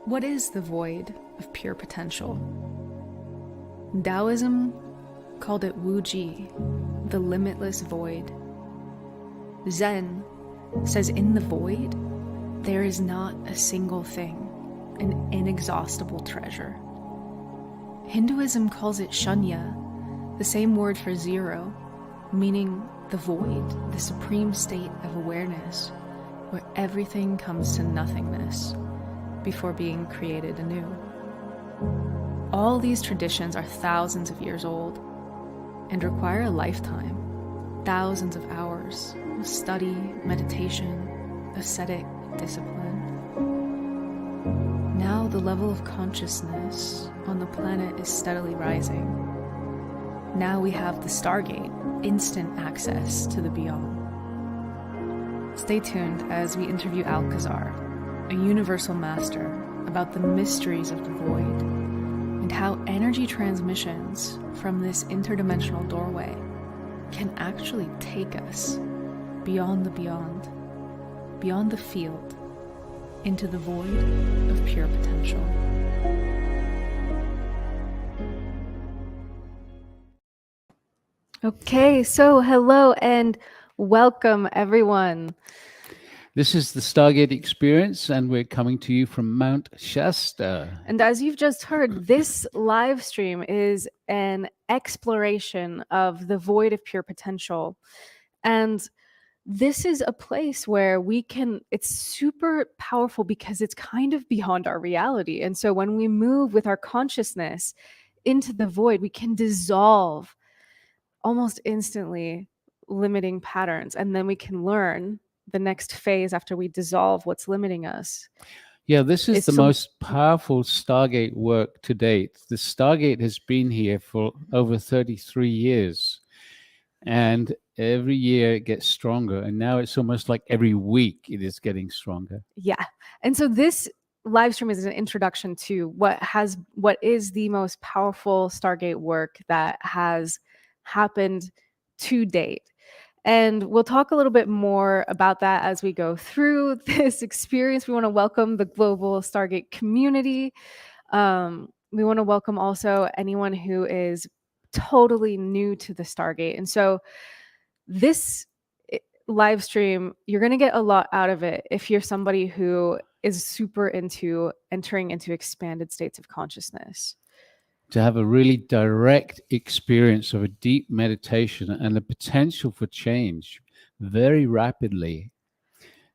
What is the void of pure potential? Taoism called it Wu-Ji, the limitless void. Zen says in the void, there is not a single thing, an inexhaustible treasure. Hinduism calls it Shunya, the same word for zero, meaning the void, the supreme state of awareness, where everything comes to nothingness before being created anew. All these traditions are thousands of years old and require a lifetime, thousands of hours of study, meditation, ascetic discipline. Now the level of consciousness on the planet is steadily rising. Now we have the Stargate, instant access to the beyond. Stay tuned as we interview Alcazar, a universal master, about the mysteries of the void and how energy transmissions from this interdimensional doorway can actually take us beyond the beyond, beyond the field, into the void of pure potential. Okay, so hello and welcome everyone. This is the Stargate Experience, and we're coming to you from Mount Shasta. And as you've just heard, this live stream is an exploration of the void of pure potential. And this is a place where it's super powerful because it's kind of beyond our reality. And so when we move with our consciousness into the void, we can dissolve almost instantly limiting patterns. And then we can learn the next phase after we dissolve what's limiting us. Yeah, this is the most powerful Stargate work to date. The Stargate has been here for over 33 years. And every year it gets stronger. And now it's almost like every week it is getting stronger. Yeah. And so this live stream is an introduction to what is the most powerful Stargate work that has happened to date. And we'll talk a little bit more about that as we go through this experience. We want to welcome the global Stargate community. We want to welcome also anyone who is totally new to the Stargate. And so this live stream, you're going to get a lot out of it if you're somebody who is super into entering into expanded states of consciousness. To have a really direct experience of a deep meditation and the potential for change very rapidly.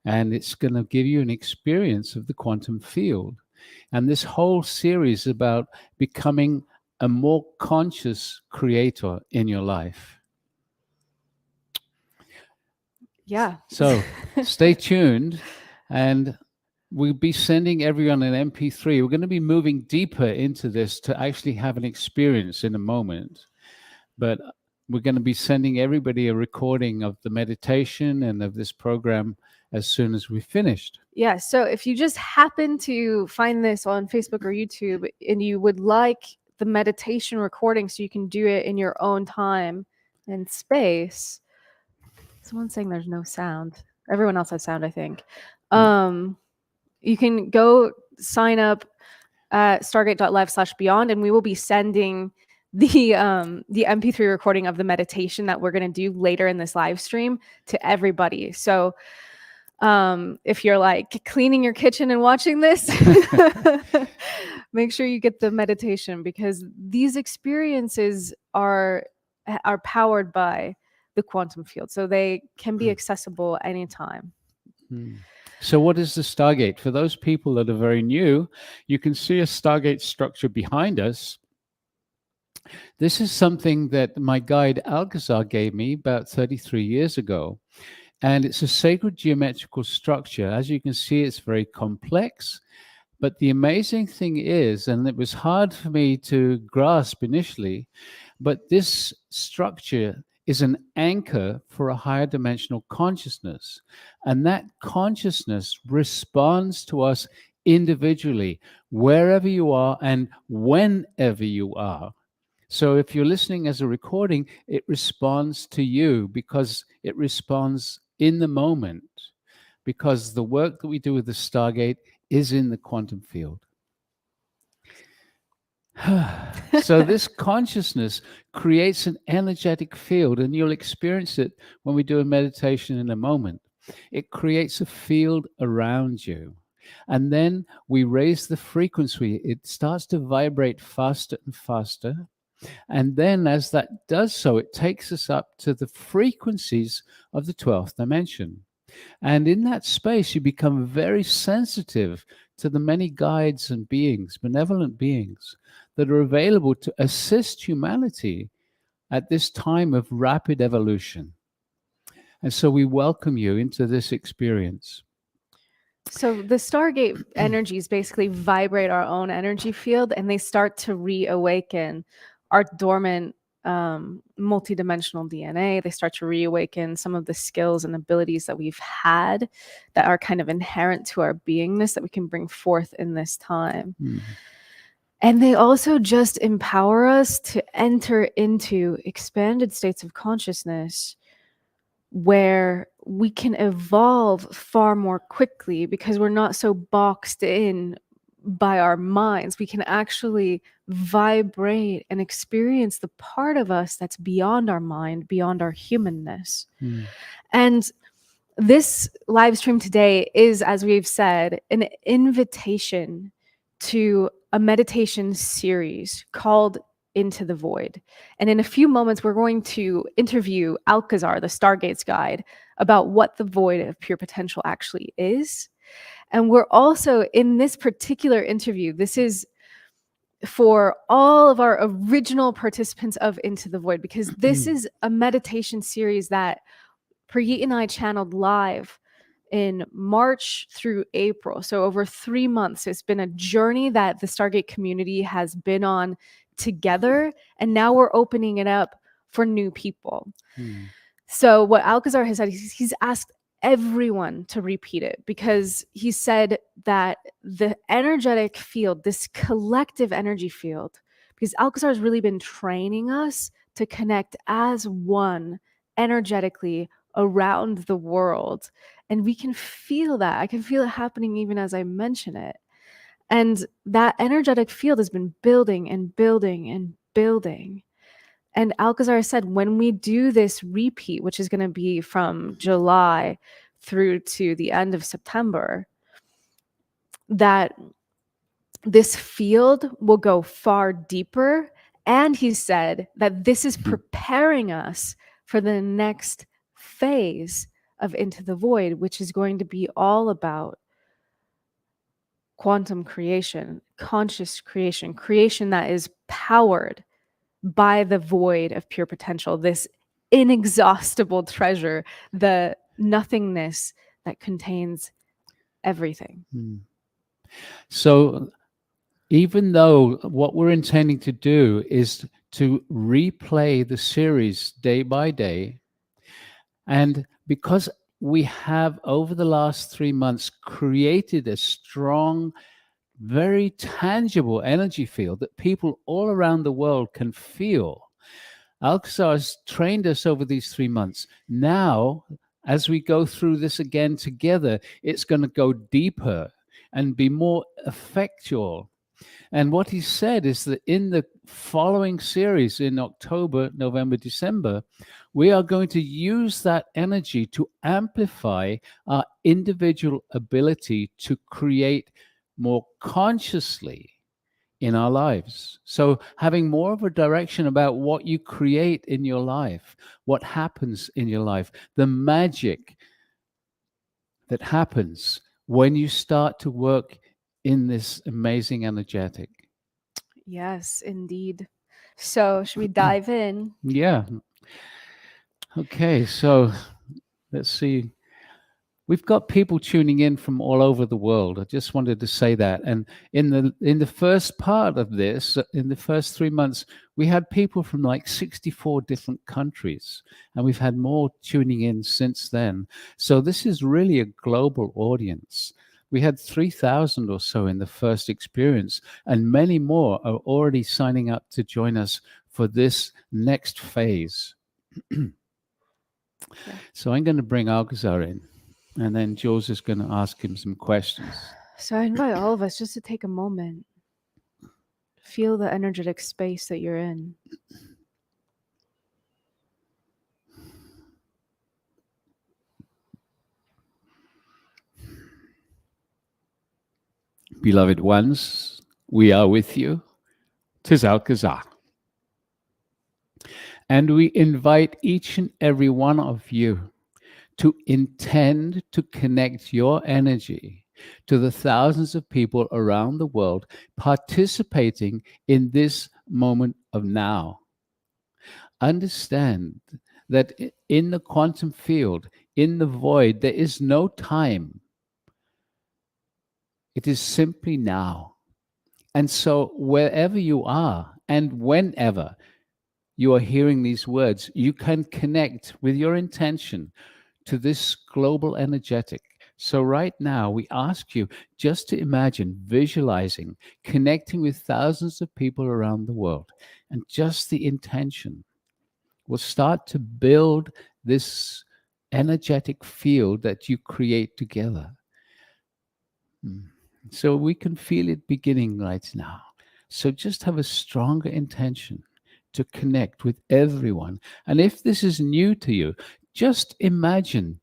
And it's going to give you an experience of the quantum field. And this whole series is about becoming a more conscious creator in your life. Yeah. So stay tuned, and we'll be sending everyone an MP3. We're going to be moving deeper into this to actually have an experience in a moment. But we're going to be sending everybody a recording of the meditation and of this program as soon as we've finished. Yeah, so if you just happen to find this on Facebook or YouTube and you would like the meditation recording so you can do it in your own time and space. Someone's saying there's no sound. Everyone else has sound, I think. You can go sign up at stargate.live/beyond, and we will be sending the MP3 recording of the meditation that we're going to do later in this live stream to everybody. So if you're like cleaning your kitchen and watching this, make sure you get the meditation, because these experiences are powered by the quantum field. So they can be accessible anytime. So what is the Stargate? For those people that are very new, you can see a Stargate structure behind us. This is something that my guide Alcazar gave me about 33 years ago. And it's a sacred geometrical structure. As you can see, it's very complex. But the amazing thing is, and it was hard for me to grasp initially, but this structure is an anchor for a higher dimensional consciousness. And that consciousness responds to us individually, wherever you are and whenever you are. So if you're listening as a recording, it responds to you because it responds in the moment, because the work that we do with the Stargate is in the quantum field. So this consciousness creates an energetic field, and you'll experience it when we do a meditation in a moment. It creates a field around you. And then we raise the frequency. It starts to vibrate faster and faster. And then, as that does so, it takes us up to the frequencies of the 12th dimension. And in that space, you become very sensitive to the many guides and beings, benevolent beings, that are available to assist humanity at this time of rapid evolution. And so we welcome you into this experience. So the Stargate energies basically vibrate our own energy field, and they start to reawaken our dormant multidimensional DNA. They start to reawaken some of the skills and abilities that we've had that are kind of inherent to our beingness that we can bring forth in this time. And they also just empower us to enter into expanded states of consciousness where we can evolve far more quickly because we're not so boxed in by our minds. We can actually vibrate and experience the part of us that's beyond our mind, beyond our humanness. And this live stream today is, as we've said, an invitation to a meditation series called Into the Void. And in a few moments, we're going to interview Alcazar, the Stargate's guide, about what the void of pure potential actually is. And we're also, in this particular interview, this is for all of our original participants of Into the Void, because this is a meditation series that Prageet and I channeled live in March through April. So over 3 months, it's been a journey that the Stargate community has been on together. And now we're opening it up for new people. So what Alcazar has said, he's asked everyone to repeat it, because he said that the energetic field, this collective energy field, because Alcazar has really been training us to connect as one energetically around the world. And we can feel that. I can feel it happening even as I mention it. And that energetic field has been building and building and building. And Alcazar said, when we do this repeat, which is going to be from July through to the end of September, that this field will go far deeper. And he said that this is preparing us for the next phase of Into the Void, which is going to be all about quantum creation, conscious creation, creation that is powered by the void of pure potential, this inexhaustible treasure, the nothingness that contains everything. So even though what we're intending to do is to replay the series day by day, and because we have over the last 3 months created a strong, very tangible energy field that people all around the world can feel. Alcazar has trained us over these 3 months. Now, as we go through this again together, it's going to go deeper and be more effectual. And what he said is that in the following series in October, November, December, we are going to use that energy to amplify our individual ability to create more consciously in our lives. So having more of a direction about what you create in your life, what happens in your life, the magic that happens when you start to work in this amazing energetic. Yes, indeed. So should we dive in? Yeah. Okay, so let's see. We've got people tuning in from all over the world. I just wanted to say that. And in the first part of this, in the first 3 months, we had people from like 64 different countries, and we've had more tuning in since then. So this is really a global audience. We had 3,000 or so in the first experience, and many more are already signing up to join us for this next phase. So I'm going to bring Alcazar in. And then Jules is going to ask him some questions. So I invite all of us just to take a moment Feel the energetic space that you're in. Beloved ones, we are with you. 'Tis Alcazar. And we invite each and every one of you to intend to connect your energy to the thousands of people around the world participating in this moment of now. Understand that in the quantum field, in the void, there is no time. It is simply now. And so, wherever you are and whenever you are hearing these words, you can connect with your intention to this global energetic. So, right now, we ask you just to imagine visualizing, connecting with thousands of people around the world, and just the intention will start to build this energetic field that you create together. So we can feel it beginning right now. So just have a stronger intention to connect with everyone. And if this is new to you, just imagine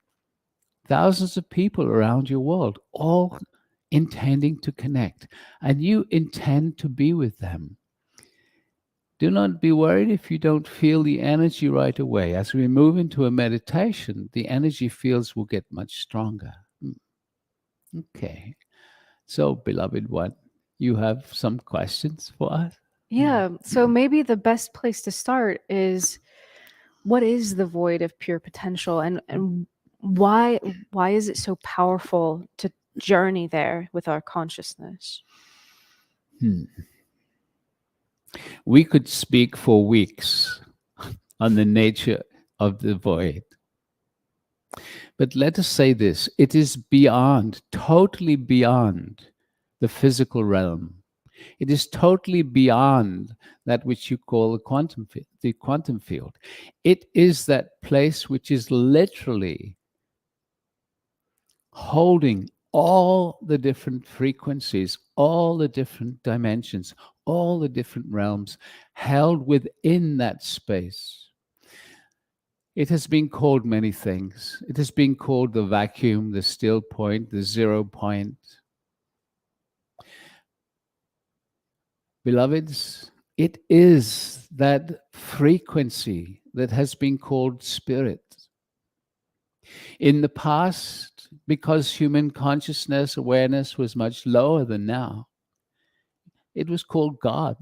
thousands of people around your world, all intending to connect, and you intend to be with them. Do not be worried if you don't feel the energy right away. As we move into a meditation, the energy fields will get much stronger. Okay. So, beloved one, you have some questions for us? Yeah. So maybe the best place to start is, what is the void of pure potential, and why is it so powerful to journey there with our consciousness? We could speak for weeks on the nature of the void. But let us say this: it is beyond, totally beyond the physical realm. It is totally beyond that which you call the quantum field. It is that place which is literally holding all the different frequencies, all the different dimensions, all the different realms held within that space. It has been called many things. It has been called the vacuum, the still point, the 0 point. Beloveds, it is that frequency that has been called spirit. In the past, because human consciousness, awareness was much lower than now, it was called God.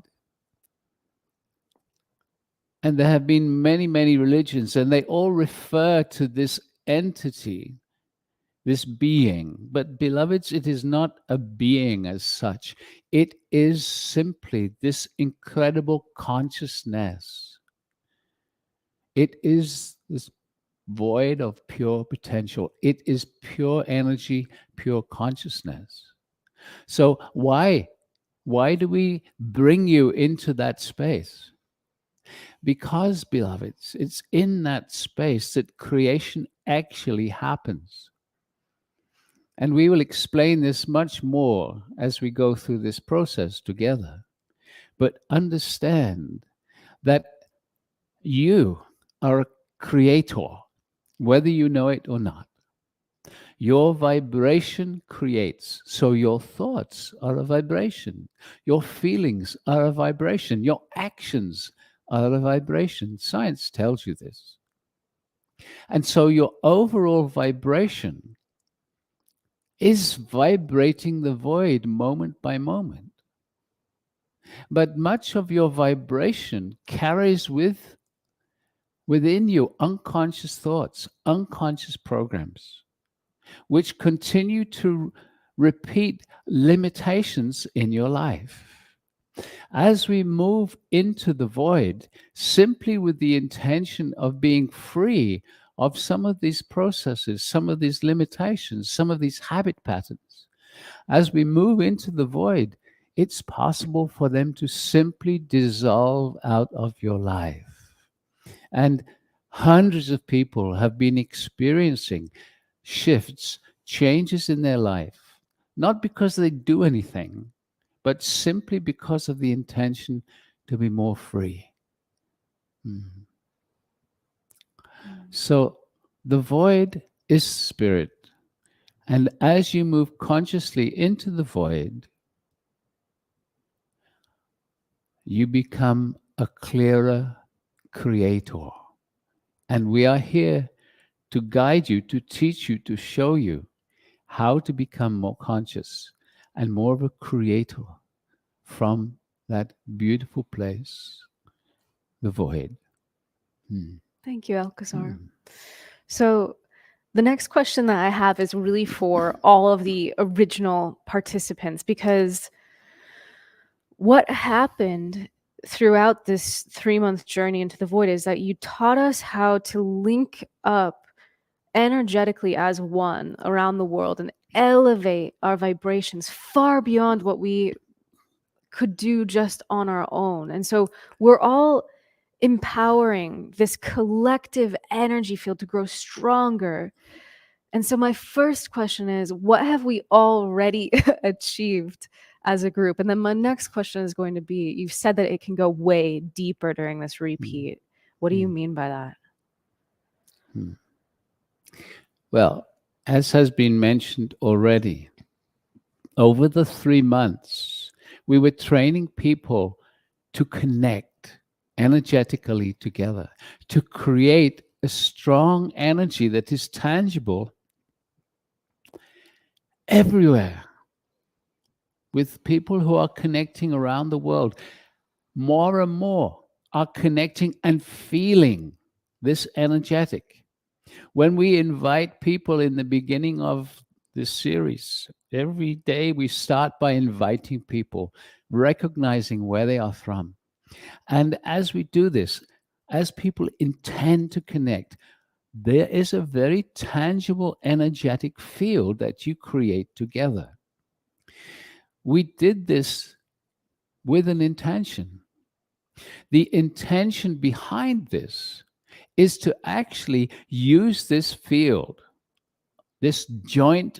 And there have been many, many religions, and they all refer to this entity, this being. But beloveds, it is not a being as such. It is simply this incredible consciousness. It is this void of pure potential. It is pure energy, pure consciousness. So why do we bring you into that space? Because, beloveds, it's in that space that creation actually happens. And we will explain this much more as we go through this process together. But understand that you are a creator, whether you know it or not. Your vibration creates. So your thoughts are a vibration. Your feelings are a vibration. Your actions are a vibration. Science tells you this. And so your overall vibration is vibrating the void moment by moment. But much of your vibration carries within you unconscious thoughts, unconscious programs, which continue to repeat limitations in your life. As we move into the void, simply with the intention of being free of some of these processes, some of these limitations, some of these habit patterns, as we move into the void, it's possible for them to simply dissolve out of your life. And hundreds of people have been experiencing shifts, changes in their life, not because they do anything, but simply because of the intention to be more free. So the void is spirit. And as you move consciously into the void, you become a clearer creator. And we are here to guide you, to teach you, to show you how to become more conscious and more of a creator from that beautiful place, the void. Thank you, Alcazar. So the next question that I have is really for all of the original participants, because what happened throughout this 3-month journey into the void is that you taught us how to link up energetically as one around the world and elevate our vibrations far beyond what we could do just on our own. And so we're all empowering this collective energy field to grow stronger. And so my first question is, what have we already achieved as a group? And then my next question is going to be, you've said that it can go way deeper during this repeat. What do you mean by that? Well, as has been mentioned already, over the 3 months, we were training people to connect energetically together, to create a strong energy that is tangible everywhere, with people who are connecting around the world. More and more are connecting and feeling this energetic. When we invite people in the beginning of this series, every day we start by inviting people, recognizing where they are from. And as we do this, as people intend to connect, there is a very tangible energetic field that you create together. We did this with an intention. The intention behind this is to actually use this field, this joint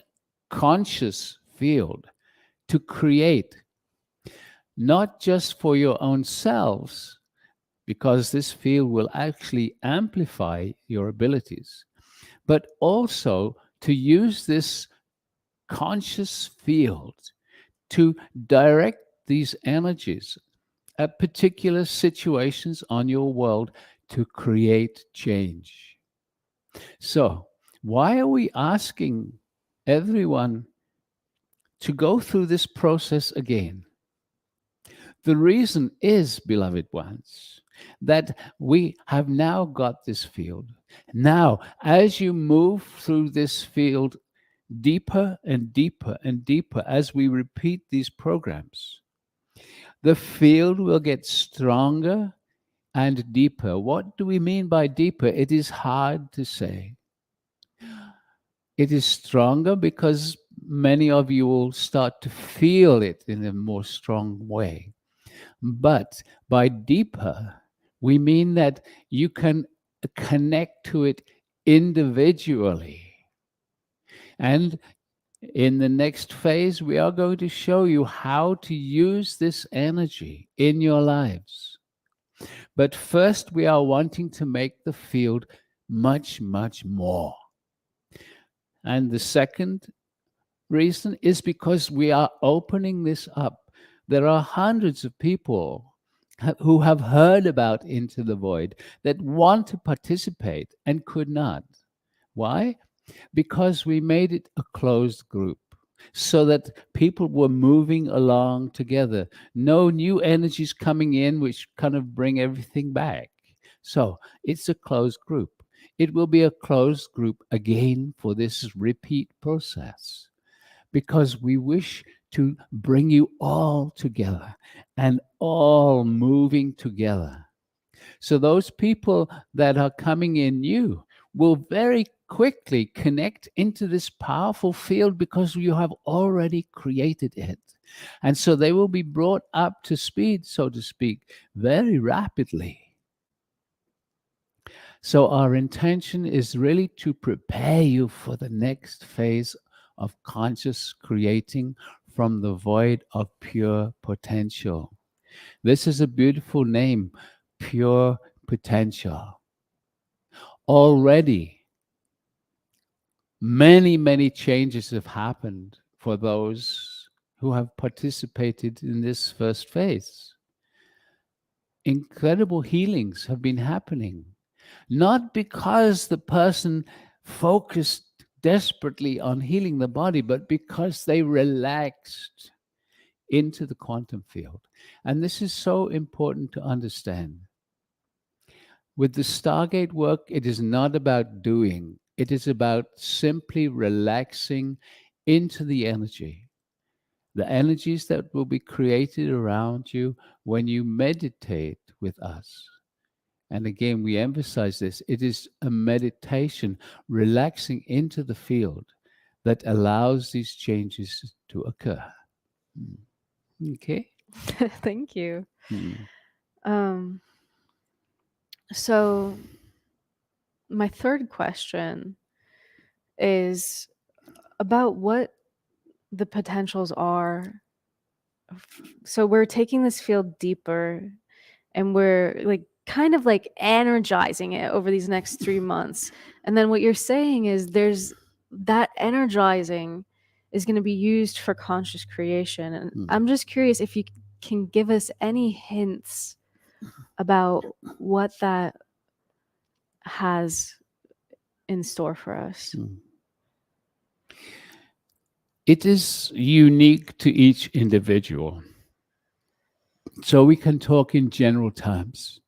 conscious field, to create, not just for your own selves, because this field will actually amplify your abilities, but also to use this conscious field to direct these energies at particular situations on your world to create change. So, why are we asking everyone to go through this process again? The reason is, beloved ones, that we have now got this field. Now, as you move through this field deeper and deeper and deeper, as we repeat these programs, the field will get stronger and deeper. What do we mean by deeper? It is hard to say. It is stronger because many of you will start to feel it in a more strong way. But by deeper, we mean that you can connect to it individually. And in the next phase, we are going to show you how to use this energy in your lives. But first, we are wanting to make the field much, much more. And the second reason is because we are opening this up. There are hundreds of people who have heard about Into the Void that want to participate and could not. Why? Because we made it a closed group so that people were moving along together. No new energies coming in which kind of bring everything back. So it's a closed group. It will be a closed group again for this repeat process, because we wish to bring you all together and all moving together. So those people that are coming in new will very quickly connect into this powerful field because you have already created it. And so they will be brought up to speed, so to speak, very rapidly. So our intention is really to prepare you for the next phase of conscious creating from the void of pure potential. This is a beautiful name, pure potential. Already, many changes have happened for those who have participated in this first phase. Incredible healings have been happening, not because the person focused desperately on healing the body, but because they relaxed into the quantum field. And this is so important to understand. With the Stargate work, it is not about doing, it is about simply relaxing into the energy. The energies that will be created around you when you meditate with us. And again, we emphasize this, it is a meditation, relaxing into the field that allows these changes to occur. Okay? Thank you. Mm. Um, so my third question is about what the potentials are. So we're taking this field deeper and we're like kind of like energizing it over these next 3 months. And then what you're saying is there's that energizing is going to be used for conscious creation. And I'm just curious if you can give us any hints about what that has in store for us. It is unique to each individual. So we can talk in general terms.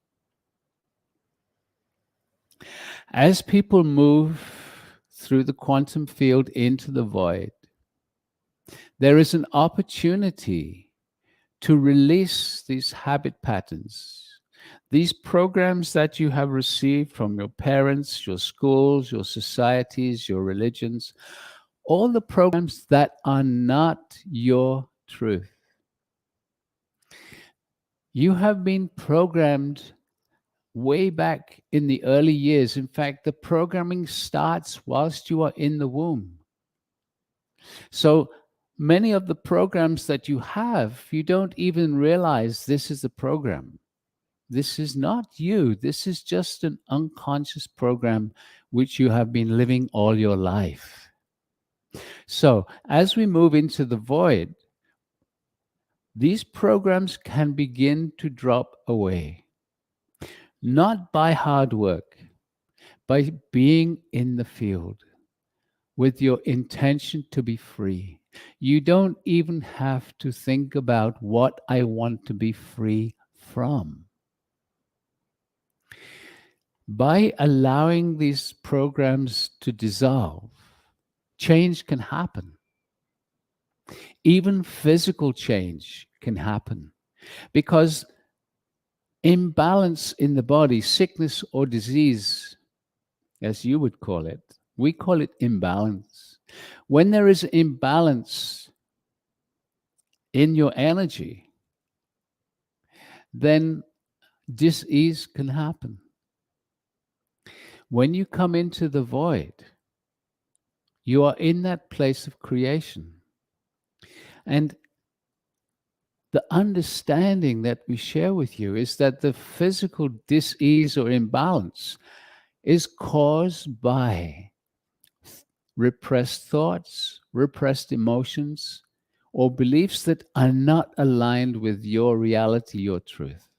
As people move through the quantum field into the void, there is an opportunity to release these habit patterns, these programs that you have received from your parents, your schools, your societies, your religions, all the programs that are not your truth. You have been programmed way back in the early years. In fact, the programming starts whilst you are in the womb. So many of the programs that you have, you don't even realize this is the program. This is not you. This is just an unconscious program which you have been living all your life. So as we move into the void, these programs can begin to drop away. Not by hard work, by being in the field with your intention to be free. You don't even have to think about what I want to be free from. By allowing these programs to dissolve, change can happen. Even physical change can happen because imbalance in the body, sickness or disease, as you would call it, we call it imbalance. When there is imbalance in your energy, then dis-ease can happen. When you come into the void, you are in that place of creation. And the understanding that we share with you is that the physical dis-ease or imbalance is caused by repressed thoughts, repressed emotions, or beliefs that are not aligned with your reality, your truth.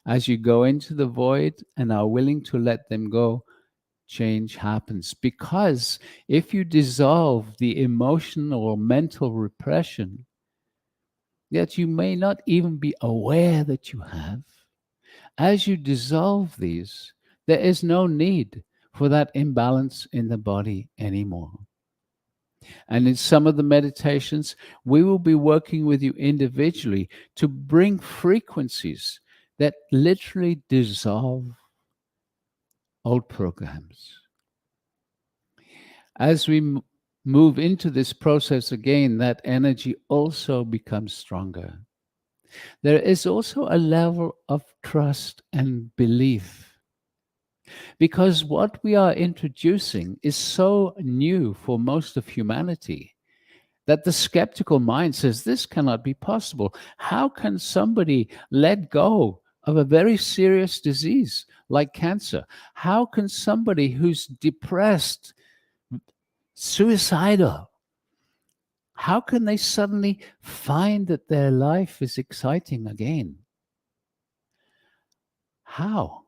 As you go into the void and are willing to let them go, change happens. Because if you dissolve the emotional or mental repression that you may not even be aware that you have, as you dissolve these, there is no need for that imbalance in the body anymore. And in some of the meditations, we will be working with you individually to bring frequencies that literally dissolve old programs. As we move into this process again, that energy also becomes stronger. There is also a level of trust and belief, because what we are introducing is so new for most of humanity that the skeptical mind says this cannot be possible. How can somebody let go of a very serious disease like cancer? How can somebody who's depressed, suicidal, how can they suddenly find that their life is exciting again? How?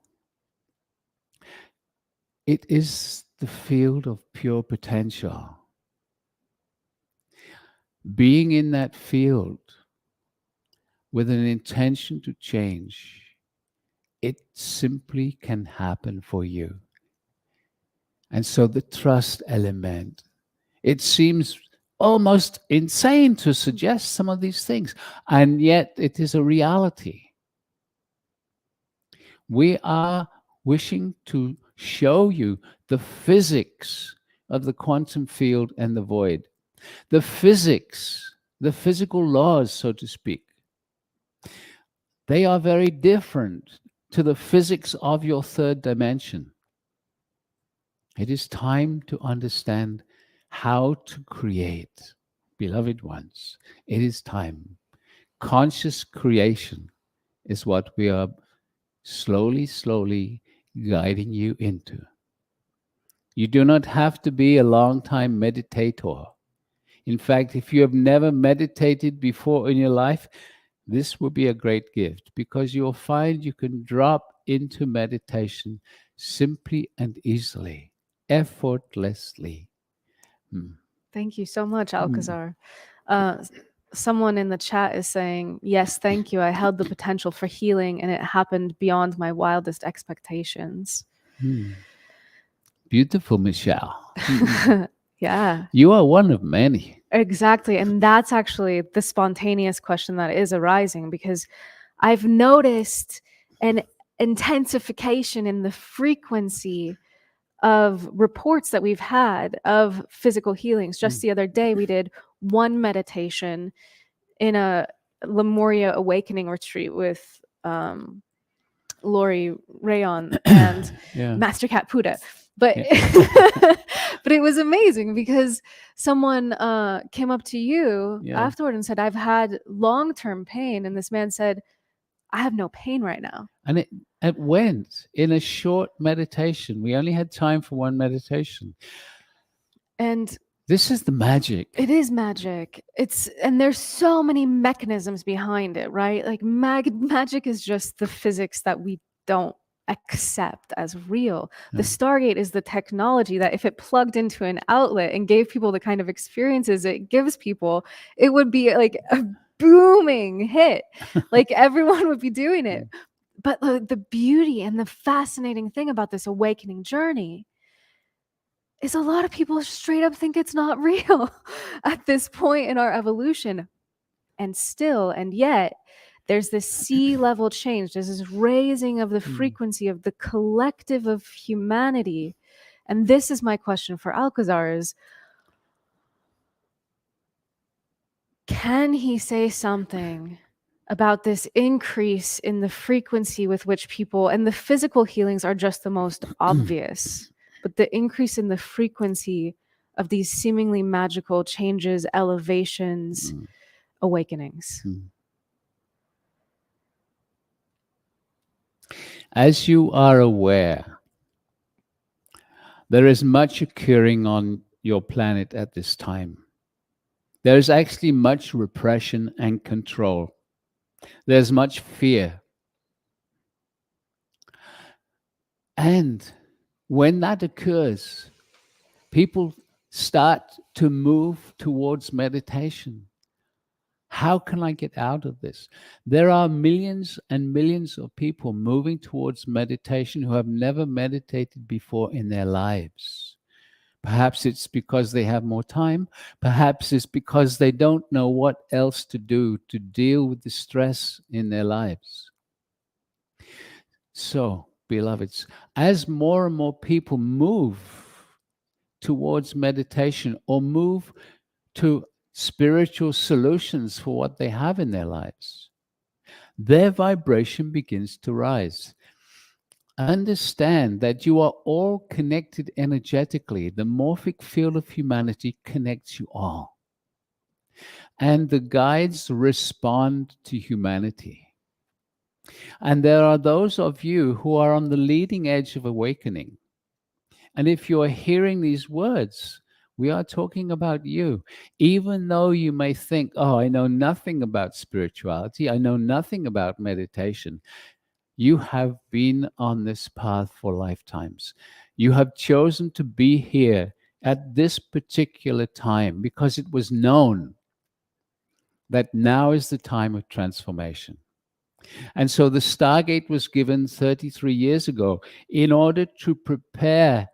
It is the field of pure potential. Being in that field with an intention to change, it simply can happen for you. And so the trust element, it seems almost insane to suggest some of these things, and yet it is a reality. We are wishing to show you the physics of the quantum field and the void, the physics, the physical laws, so to speak. They are very different to the physics of your third dimension. It is time to understand how to create, beloved ones. It is time. Conscious creation is what we are slowly guiding you into. You do not have to be a long-time meditator. In fact, if you have never meditated before in your life, this will be a great gift, because you'll find you can drop into meditation simply and easily, effortlessly. Thank you so much, Alcazar. Someone in the chat is saying, yes, thank you. I held the potential for healing and it happened beyond my wildest expectations. Beautiful, Michelle. Yeah. You are one of many. Exactly. And that's actually the spontaneous question that is arising, because I've noticed an intensification in the frequency of reports that we've had of physical healings. Just the other day, we did one meditation in a Lemuria awakening retreat with Lori Rayon and Master Cat Puda. But but it was amazing, because someone came up to you afterward and said, I've had long-term pain. And this man said, I have no pain right now. And it went in a short meditation. We only had time for one meditation. And this is the magic. It is magic. And there's so many mechanisms behind it, right? Like magic is just the physics that we don't accept as real. The Stargate is the technology that if it plugged into an outlet and gave people the kind of experiences it gives people, it would be like a booming hit. Like everyone would be doing it. But the beauty and the fascinating thing about this awakening journey is a lot of people straight up think it's not real at this point in our evolution. And yet, there's this sea level change. There's this raising of the frequency of the collective of humanity. And this is my question for Alcazar is, can he say something about this increase in the frequency with which people, and the physical healings are just the most obvious, but the increase in the frequency of these seemingly magical changes, elevations, awakenings? As you are aware, there is much occurring on your planet at this time. There is actually much repression and control. There's much fear. And when that occurs, people start to move towards meditation. How can I get out of this? There are millions and millions of people moving towards meditation who have never meditated before in their lives. Perhaps it's because they have more time. Perhaps it's because they don't know what else to do to deal with the stress in their lives. So, beloveds, as more and more people move towards meditation or move to spiritual solutions for what they have in their lives, their vibration begins to rise. Understand that you are all connected energetically. The morphic field of humanity connects you all. And the guides respond to humanity. And there are those of you who are on the leading edge of awakening. And if you are hearing these words, we are talking about you. Even though you may think, oh, I know nothing about spirituality, I know nothing about meditation, you have been on this path for lifetimes. You have chosen to be here at this particular time because it was known that now is the time of transformation. And so the Stargate was given 33 years ago in order to prepare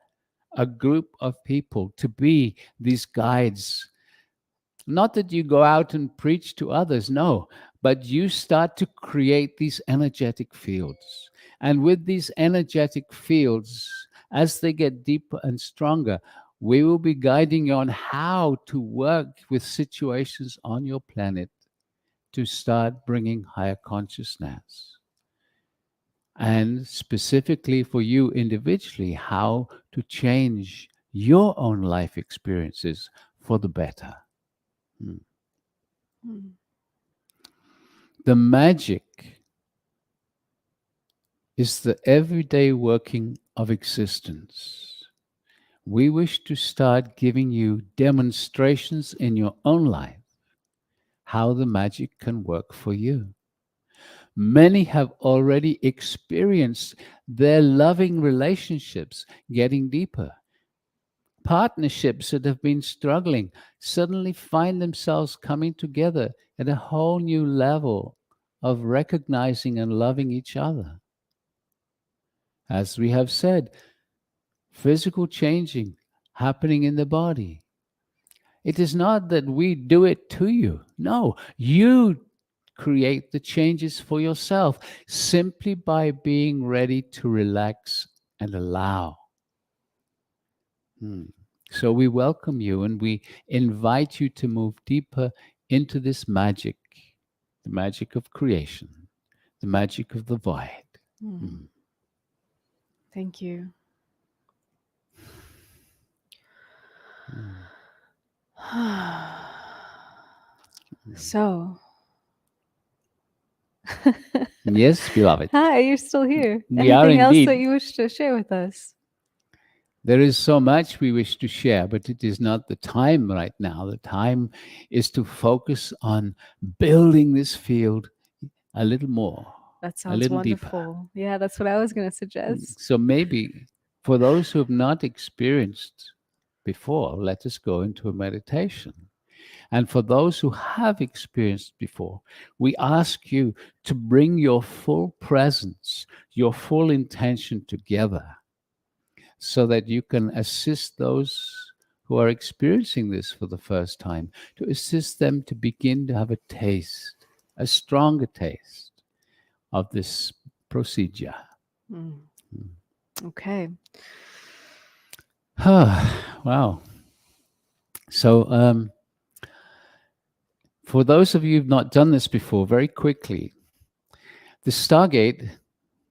a group of people to be these guides. Not that you go out and preach to others, no, but you start to create these energetic fields. And with these energetic fields, as they get deeper and stronger, we will be guiding you on how to work with situations on your planet to start bringing higher consciousness. And specifically for you individually, how to change your own life experiences for the better. Mm. The magic is the everyday working of existence. We wish to start giving you demonstrations in your own life how the magic can work for you. Many have already experienced their loving relationships getting deeper. Partnerships that have been struggling suddenly find themselves coming together at a whole new level of recognizing and loving each other. As we have said, physical changing happening in the body. It is not that we do it to you. No, you create the changes for yourself simply by being ready to relax and allow. So we welcome you and we invite you to move deeper into this magic, the magic of creation, the magic of the void. Thank you. So, Yes, beloved. hi, you're still here. We are Anything else that indeed. you wish to share with us? There is so much we wish to share, but it is not the time right now. The time is to focus on building this field a little more, That a sounds little deeper. wonderful. Yeah, that's what I was going to suggest. So maybe for those who have not experienced before, let us go into a meditation. And for those who have experienced before, we ask you to bring your full presence, your full intention together so that you can assist those who are experiencing this for the first time, to assist them to begin to have a taste, a stronger taste of this procedure. Okay. Wow. So, for those of you who've not done this before, very quickly, the Stargate,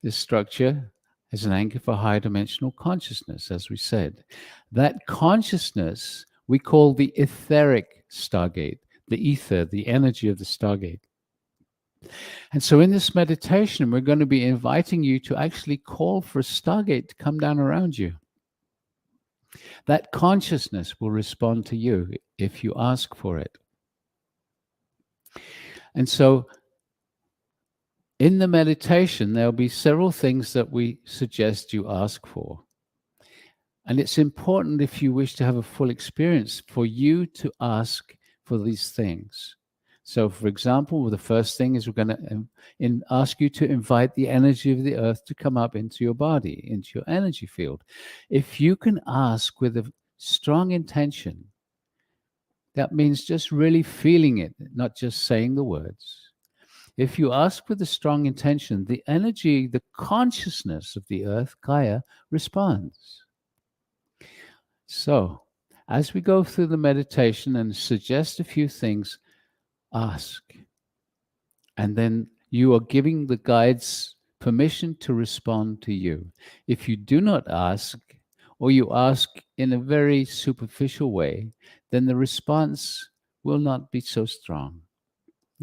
this structure, is an anchor for higher dimensional consciousness, as we said. That consciousness we call the etheric Stargate, the ether, the energy of the Stargate. And so in this meditation, we're going to be inviting you to actually call for a Stargate to come down around you. That consciousness will respond to you if you ask for it. And so in the meditation, there'll be several things that we suggest you ask for. And it's important, if you wish to have a full experience, for you to ask for these things. So, for example, the first thing is we're going to ask you to invite the energy of the earth to come up into your body, into your energy field. If you can ask with a strong intention, that means just really feeling it, not just saying the words. If you ask with a strong intention, the energy, the consciousness of the earth, Kaya, responds. So, as we go through the meditation and suggest a few things, ask. And then you are giving the guides permission to respond to you. If you do not ask, or you ask in a very superficial way, then the response will not be so strong.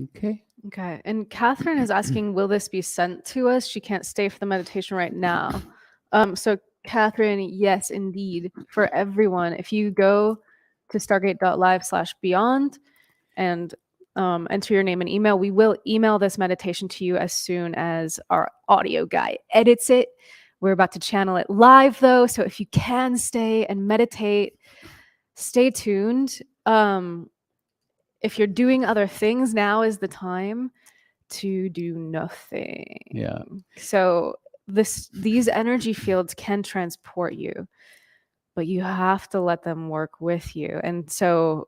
Okay? Okay. And Catherine is asking, will this be sent to us? She can't stay for the meditation right now. So Catherine, yes, indeed. For everyone, if you go to stargate.live/beyond and enter your name and email, we will email this meditation to you as soon as our audio guy edits it. We're about to channel it live though. So if you can stay and meditate, stay tuned. If you're doing other things, now is the time to do nothing. Yeah. So these energy fields can transport you, but you have to let them work with you. And so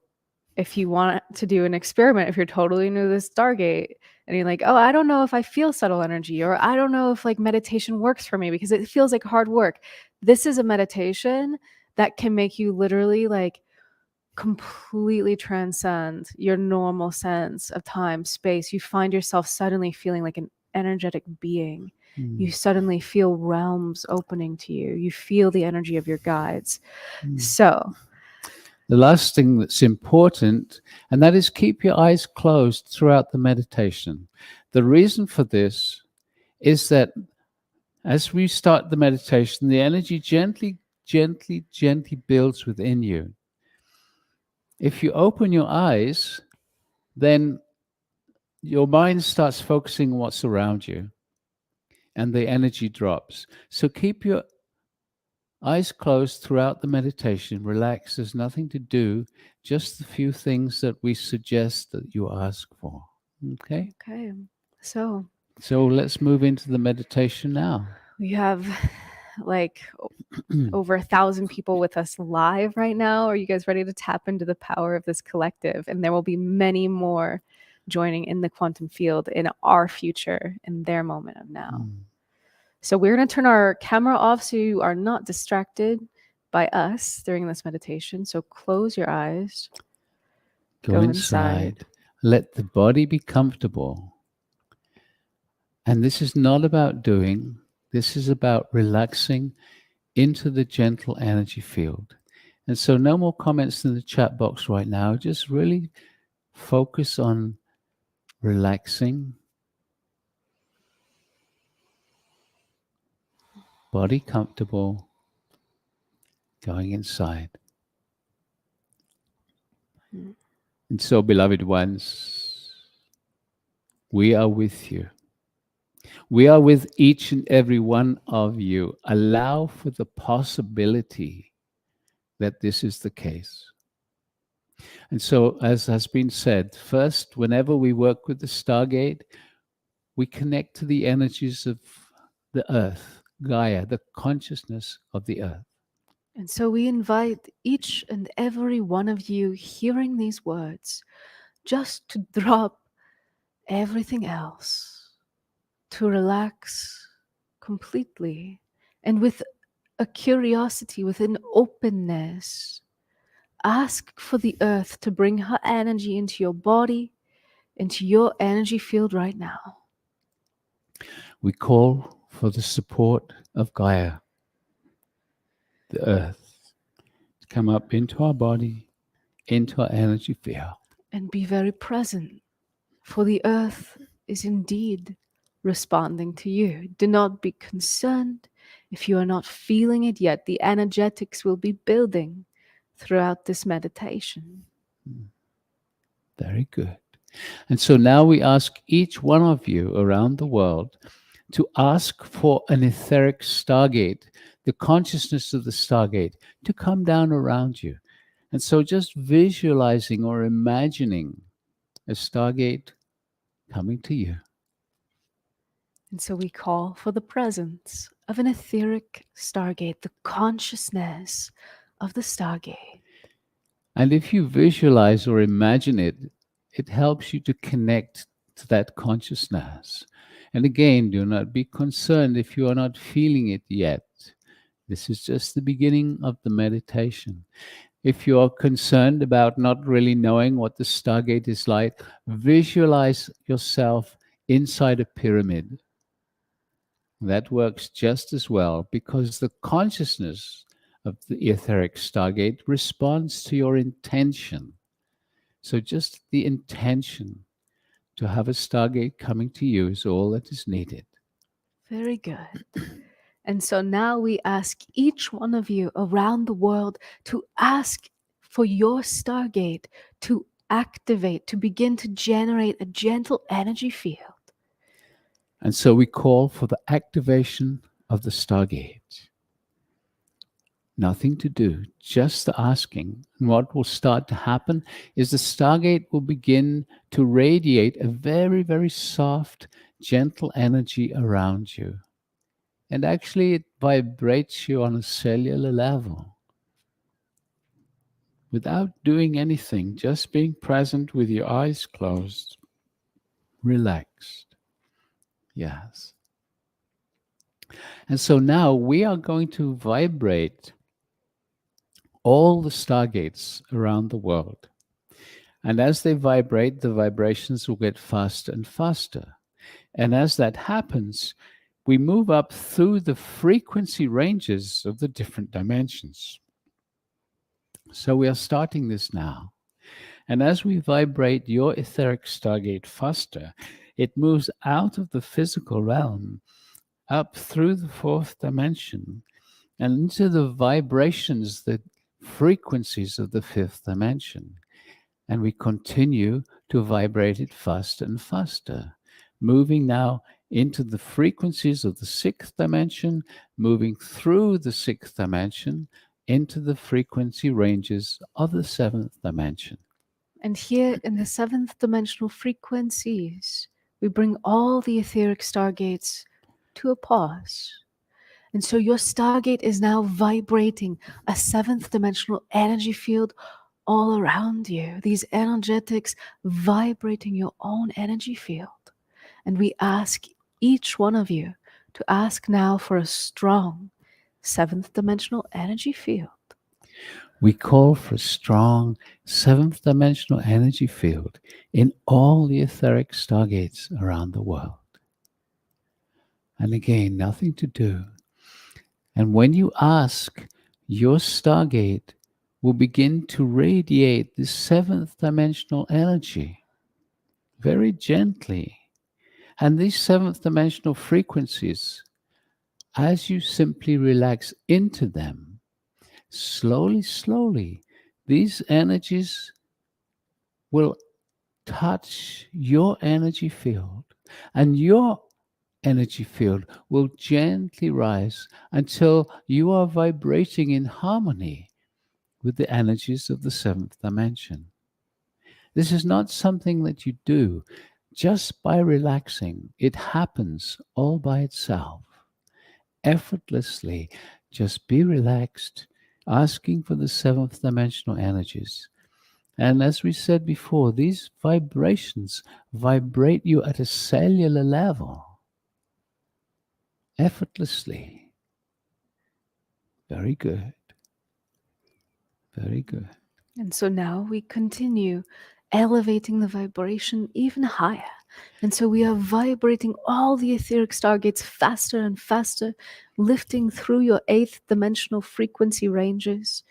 if you want to do an experiment, if you're totally new to this Stargate and you're like, oh, I don't know if I feel subtle energy, or I don't know if like meditation works for me because it feels like hard work. This is a meditation that can make you literally like completely transcend your normal sense of time, space. You find yourself suddenly feeling like an energetic being. You suddenly feel realms opening to you. You feel the energy of your guides. So the last thing that's important, and that is keep your eyes closed throughout the meditation. The reason for this is that as we start the meditation, the energy gently builds within you. If you open your eyes, then your mind starts focusing on what's around you and the energy drops. So keep your eyes closed throughout the meditation. Relax. There's nothing to do, just the few things that we suggest that you ask for. Okay? Okay. So let's move into the meditation now. we have like over 1,000 people with us live right now. Are you guys ready to tap into the power of this collective? And there will be many more joining in the quantum field in our future, in their moment of now. So we're going to turn our camera off so you are not distracted by us during this meditation. So close your eyes. Go inside. Let the body be comfortable. And this is not about doing. This is about relaxing into the gentle energy field. And so no more comments in the chat box right now. Just really focus on relaxing. Body comfortable. Going inside. And so, beloved ones, we are with you. We are with each and every one of you. Allow for the possibility that this is the case. And so, as has been said, first, whenever we work with the Stargate, we connect to the energies of the earth, Gaia, the consciousness of the earth. And so we invite each and every one of you hearing these words just to drop everything else, to relax completely, and with a curiosity, with an openness, ask for the earth to bring her energy into your body, into your energy field right now. We call for the support of Gaia, the earth, to come up into our body, into our energy field. And be very present, for the earth is indeed responding to you. Do not be concerned if you are not feeling it yet. The energetics will be building throughout this meditation. Very good. And so now we ask each one of you around the world to ask for an etheric Stargate, the consciousness of the Stargate, to come down around you. And so just visualizing or imagining a Stargate coming to you. And so we call for the presence of an etheric Stargate, the consciousness of the Stargate. And if you visualize or imagine it, it helps you to connect to that consciousness. And again, do not be concerned if you are not feeling it yet. This is just the beginning of the meditation. If you are concerned about not really knowing what the Stargate is like, visualize yourself inside a pyramid. That works just as well because the consciousness of the etheric Stargate responds to your intention. So just the intention to have a Stargate coming to you is all that is needed. Very good. And so now we ask each one of you around the world to ask for your Stargate to activate, to begin to generate a gentle energy field. And so we call for the activation of the Stargate. Nothing to do, just the asking. And what will start to happen is the Stargate will begin to radiate a very, very soft, gentle energy around you. And actually, it vibrates you on a cellular level without doing anything, just being present with your eyes closed, relaxed. Yes. And so now we are going to vibrate all the Stargates around the world. And as they vibrate, the vibrations will get faster and faster. And as that happens, we move up through the frequency ranges of the different dimensions. So we are starting this now. And as we vibrate your etheric Stargate faster, it moves out of the physical realm, up through the fourth dimension, and into the vibrations, the frequencies of the fifth dimension. And we continue to vibrate it faster and faster, moving now into the frequencies of the sixth dimension, moving through the sixth dimension into the frequency ranges of the seventh dimension. And here in the seventh dimensional frequencies, we bring all the etheric Stargates to a pause. And so your Stargate is now vibrating a seventh dimensional energy field all around you. These energetics vibrating your own energy field. And we ask each one of you to ask now for a strong seventh dimensional energy field. We call for a strong seventh dimensional energy field in all the etheric Stargates around the world. And again, nothing to do. And when you ask, your Stargate will begin to radiate this seventh dimensional energy very gently. And these seventh dimensional frequencies, as you simply relax into them, slowly, slowly, these energies will touch your energy field, and your energy field will gently rise until you are vibrating in harmony with the energies of the seventh dimension. This is not something that you do just by relaxing. It happens all by itself, effortlessly. Just be relaxed, asking for the seventh dimensional energies. And as we said before, these vibrations vibrate you at a cellular level, effortlessly. Very good. Very good. And so now we continue elevating the vibration even higher. And so we are vibrating all the etheric Stargates faster and faster, lifting through your eighth dimensional frequency ranges.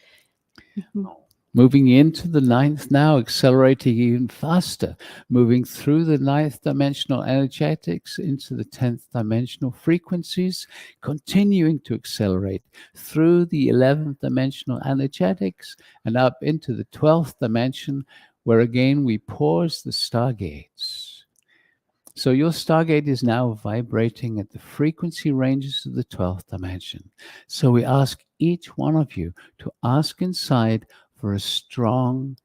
Moving into the ninth now, accelerating even faster, moving through the ninth dimensional energetics into the 10th dimensional frequencies, continuing to accelerate through the 11th dimensional energetics and up into the 12th dimension, where again we pause the Stargates. So your Stargate is now vibrating at the frequency ranges of the 12th dimension. So we ask each one of you to ask inside for a strong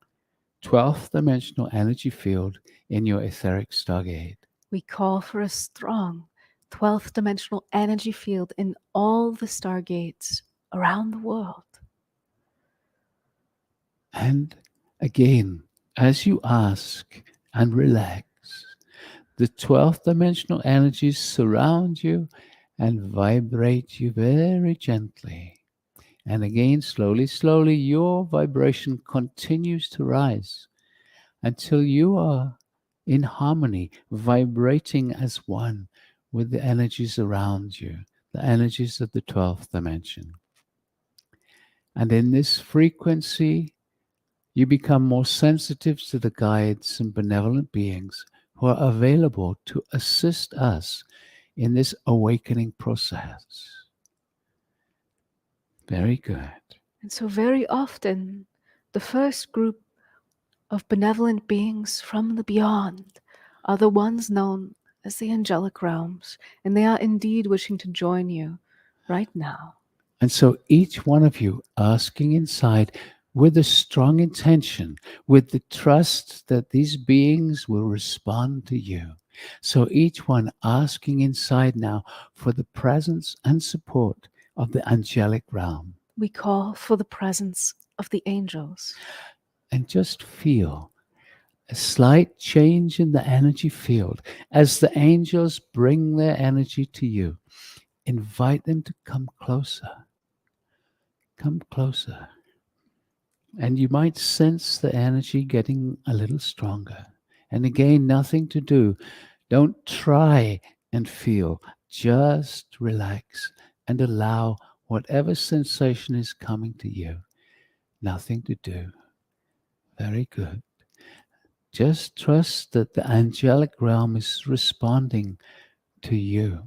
12th dimensional energy field in your etheric Stargate. We call for a strong 12th dimensional energy field in all the Stargates around the world. And again, as you ask and relax, the 12th dimensional energies surround you and vibrate you very gently. And again, slowly, slowly, your vibration continues to rise until you are in harmony, vibrating as one with the energies around you, the energies of the 12th dimension. And in this frequency You become more sensitive to the guides and benevolent beings who are available to assist us in this awakening process. Very good. And so, very often, the first group of benevolent beings from the beyond are the ones known as the angelic realms, and they are indeed wishing to join you right now. And so each one of you asking inside with a strong intention, with the trust that these beings will respond to you. So each one asking inside now for the presence and support of the angelic realm. We call for the presence of the angels. And just feel a slight change in the energy field as the angels bring their energy to you. Invite them to come closer. Come closer. And you might sense the energy getting a little stronger. And again, nothing to do. Don't try and feel. Just relax and allow whatever sensation is coming to you. Nothing to do. Very good. Just trust that the angelic realm is responding to you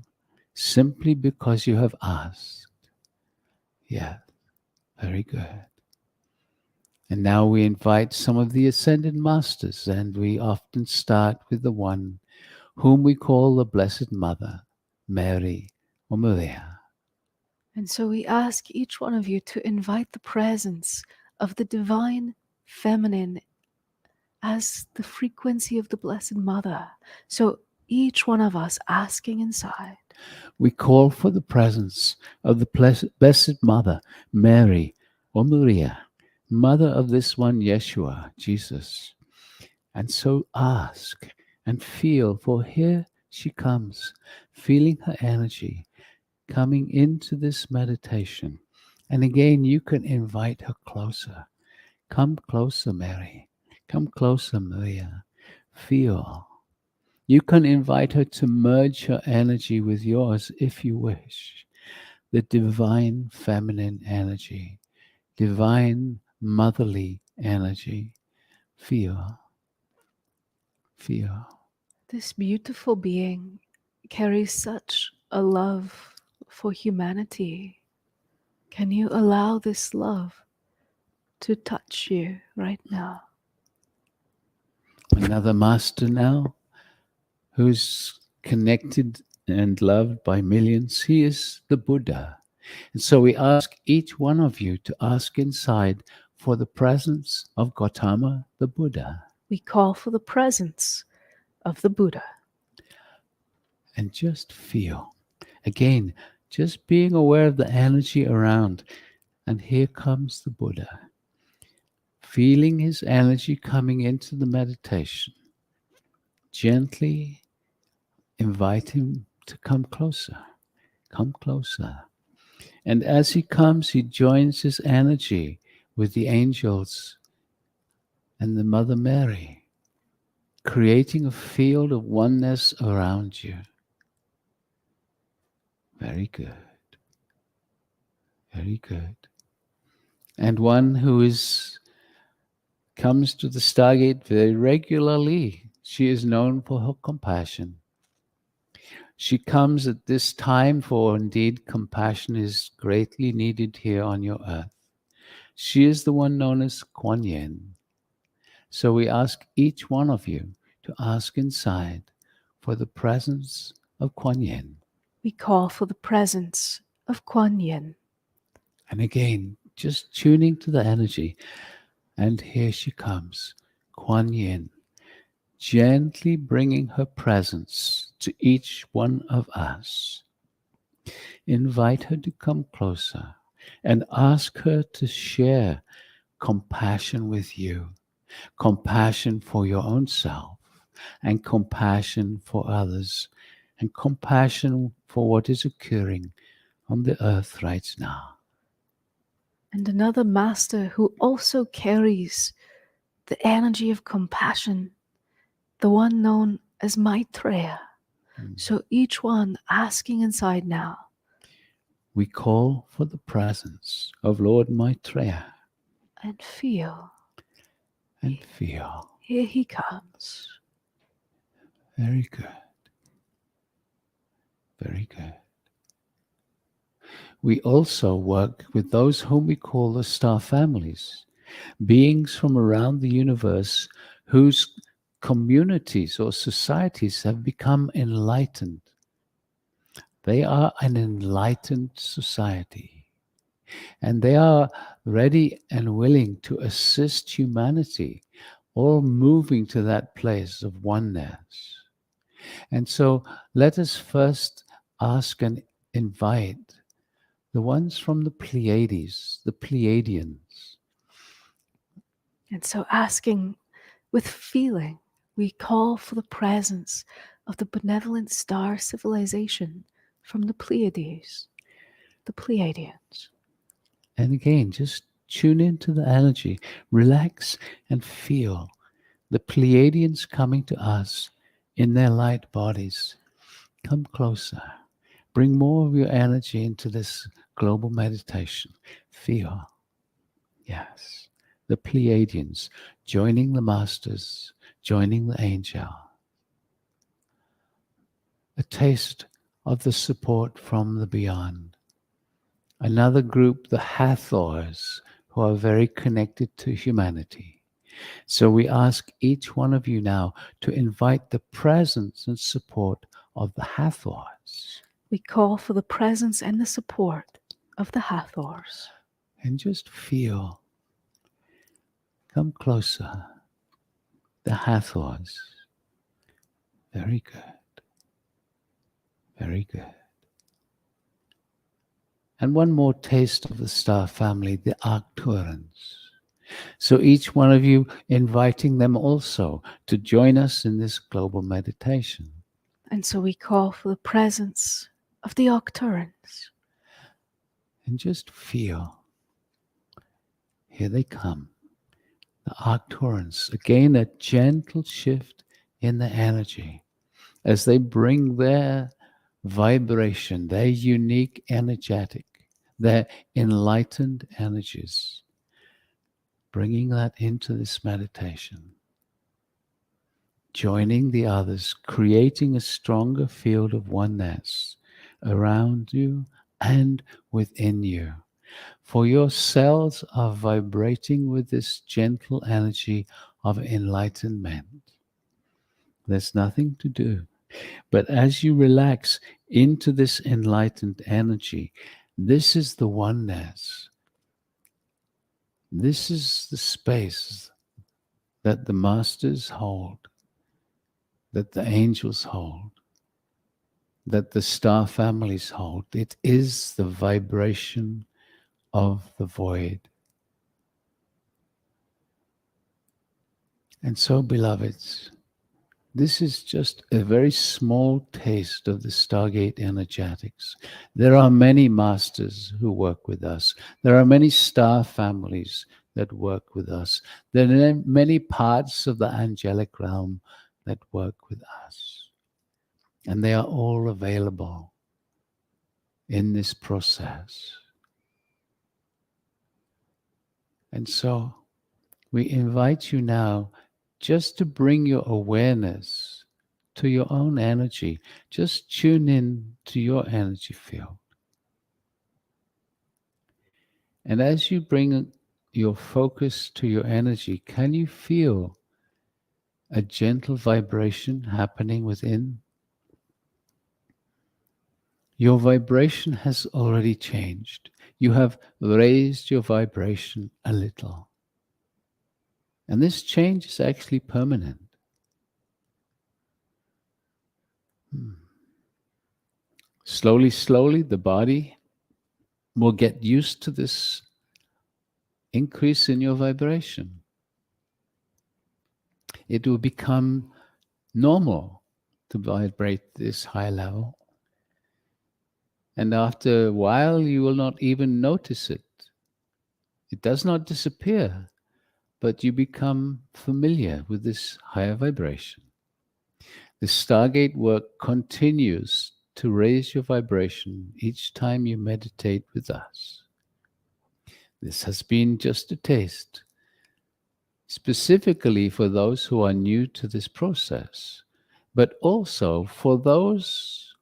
simply because you have asked. Yeah, very good. And now we invite some of the ascended masters, and we often start with the one whom we call the Blessed Mother, Mary or Maria. And so we ask each one of you to invite the presence of the divine feminine as the frequency of the Blessed Mother. So each one of us asking inside. We call for the presence of the Blessed Mother, Mary or Maria, Mother of this one Yeshua, Jesus. And so ask and feel, for here she comes, feeling her energy coming into this meditation. And again, you can invite her closer. Come closer, Mary. Come closer, Maria. Feel. You can invite her to merge her energy with yours if you wish. The divine feminine energy, divine motherly energy. Feel. Feel. This beautiful being carries such a love for humanity. Can you allow this love to touch you right now? Another master now who's connected and loved by millions. He is the Buddha. And so we ask each one of you to ask inside for the presence of Gautama, the Buddha. We call for the presence of the Buddha. And just feel. Again, just being aware of the energy around. And here comes the Buddha. Feeling his energy coming into the meditation. Gently invite him to come closer. Come closer. And as he comes, he joins his energy with the angels and the Mother Mary, creating a field of oneness around you. Very good. Very good. And one who comes to the Stargate very regularly. She is known for her compassion. She comes at this time, for indeed compassion is greatly needed here on your earth. She is the one known as Kuan Yin. So we ask each one of you to ask inside for the presence of Kuan Yin. We call for the presence of Kuan Yin. And again, just tuning to the energy. And here she comes, Kuan Yin, gently bringing her presence to each one of us. Invite her to come closer and ask her to share compassion with you, compassion for your own self, and compassion for others, and compassion for what is occurring on the earth right now. And another master who also carries the energy of compassion, the one known as Maitreya. So each one asking inside now. We call for the presence of Lord Maitreya. And feel. And feel. Here he comes. Very good. Very good. We also work with those whom we call the star families, beings from around the universe whose communities or societies have become enlightened. They are an enlightened society, and they are ready and willing to assist humanity, all moving to that place of oneness. And so let us first ask and invite the ones from the Pleiades, the Pleiadians. And so, asking with feeling, we call for the presence of the benevolent star civilization from the Pleiades, the Pleiadians. And again, just tune into the energy, relax and feel the Pleiadians coming to us in their light bodies. Come closer. Bring more of your energy into this global meditation. Feel. Yes. The Pleiadians joining the masters, joining the angel. A taste of the support from the beyond. Another group, the Hathors, who are very connected to humanity. So we ask each one of you now to invite the presence and support of the Hathors. We call for the presence and the support of the Hathors. And just feel. Come closer. The Hathors. Very good. Very good. And one more taste of the star family, the Arcturans. So each one of you inviting them also to join us in this global meditation. And so we call for the presence of the Arcturans. And just feel. Here they come. The Arcturans. Again, a gentle shift in the energy as they bring their vibration, their unique energetic, their enlightened energies, bringing that into this meditation, joining the others, creating a stronger field of oneness around you and within you. For your cells are vibrating with this gentle energy of enlightenment. There's nothing to do. But as you relax into this enlightened energy, this is the oneness. This is the space that the masters hold, that the angels hold, that the star families hold. It is the vibration of the void. And so, beloveds, this is just a very small taste of the Stargate energetics. There are many masters who work with us. There are many star families that work with us. There are many parts of the angelic realm that work with us. And they are all available in this process. And so we invite you now just to bring your awareness to your own energy. Just tune in to your energy field. And as you bring your focus to your energy, can you feel a gentle vibration happening within? Your vibration has already changed. You have raised your vibration a little. And this change is actually permanent. Slowly, slowly, the body will get used to this increase in your vibration. It will become normal to vibrate this high level. And after a while, you will not even notice it. It does not disappear, but you become familiar with this higher vibration. The Stargate work continues to raise your vibration each time you meditate with us. This has been just a taste. specifically for those who are new to this process, but also for those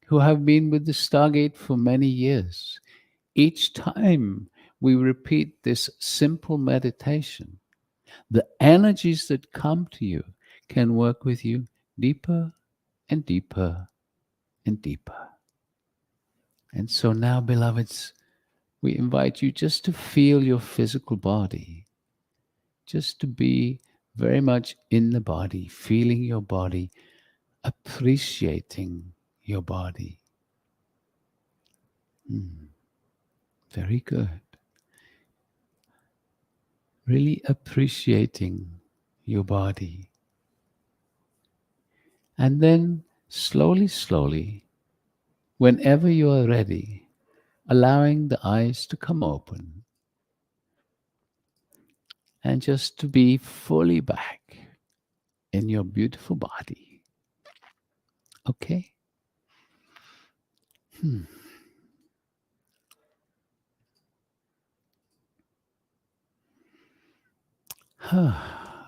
who have been with the Stargate for many years. Each time we repeat this simple meditation, the energies that come to you can work with you deeper and deeper and deeper. And so now, beloveds, we invite you just to feel your physical body, just to be very much in the body, feeling your body, appreciating your body. Very good. Really appreciating your body. And then slowly, slowly, whenever you are ready, allowing the eyes to come open and just to be fully back in your beautiful body. Okay?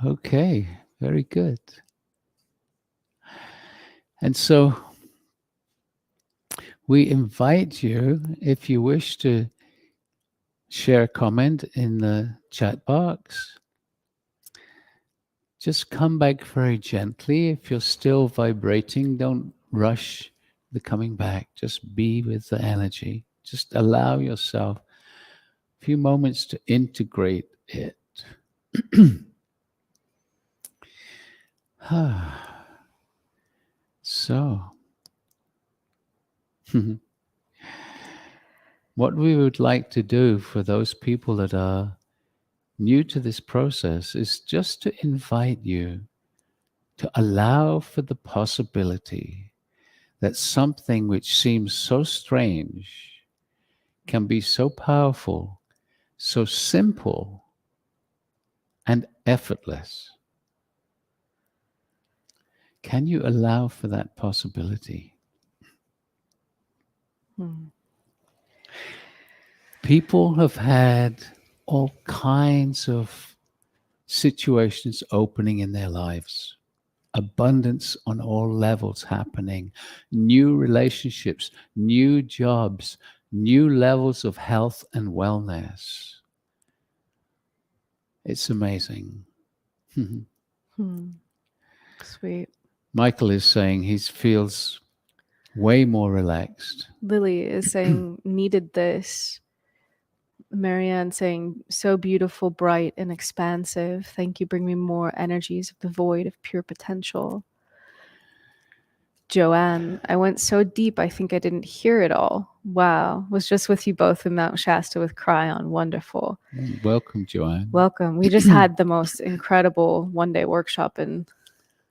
Okay, very good. And so we invite you, if you wish to share a comment in the chat box, just come back very gently. If you're still vibrating, don't rush the coming back. Just be with the energy. Just allow yourself a few moments to integrate it. So, what we would like to do for those people that are new to this process is just to invite you to allow for the possibility that something which seems so strange can be so powerful, so simple, and effortless. Can you allow for that possibility? People have had all kinds of situations opening in their lives. Abundance on all levels happening, new relationships, new jobs, new levels of health and wellness. It's amazing. Sweet. Michael is saying he feels way more relaxed. Lily is saying, needed this. Marianne saying, so beautiful, bright, and expansive. Thank you. Bring me more energies of the void of pure potential. Joanne, I went so deep, I think I didn't hear it all. Wow. Was just with you both in Mount Shasta with Cryon. Wonderful. Welcome, Joanne. Welcome. We just had the most incredible one-day workshop in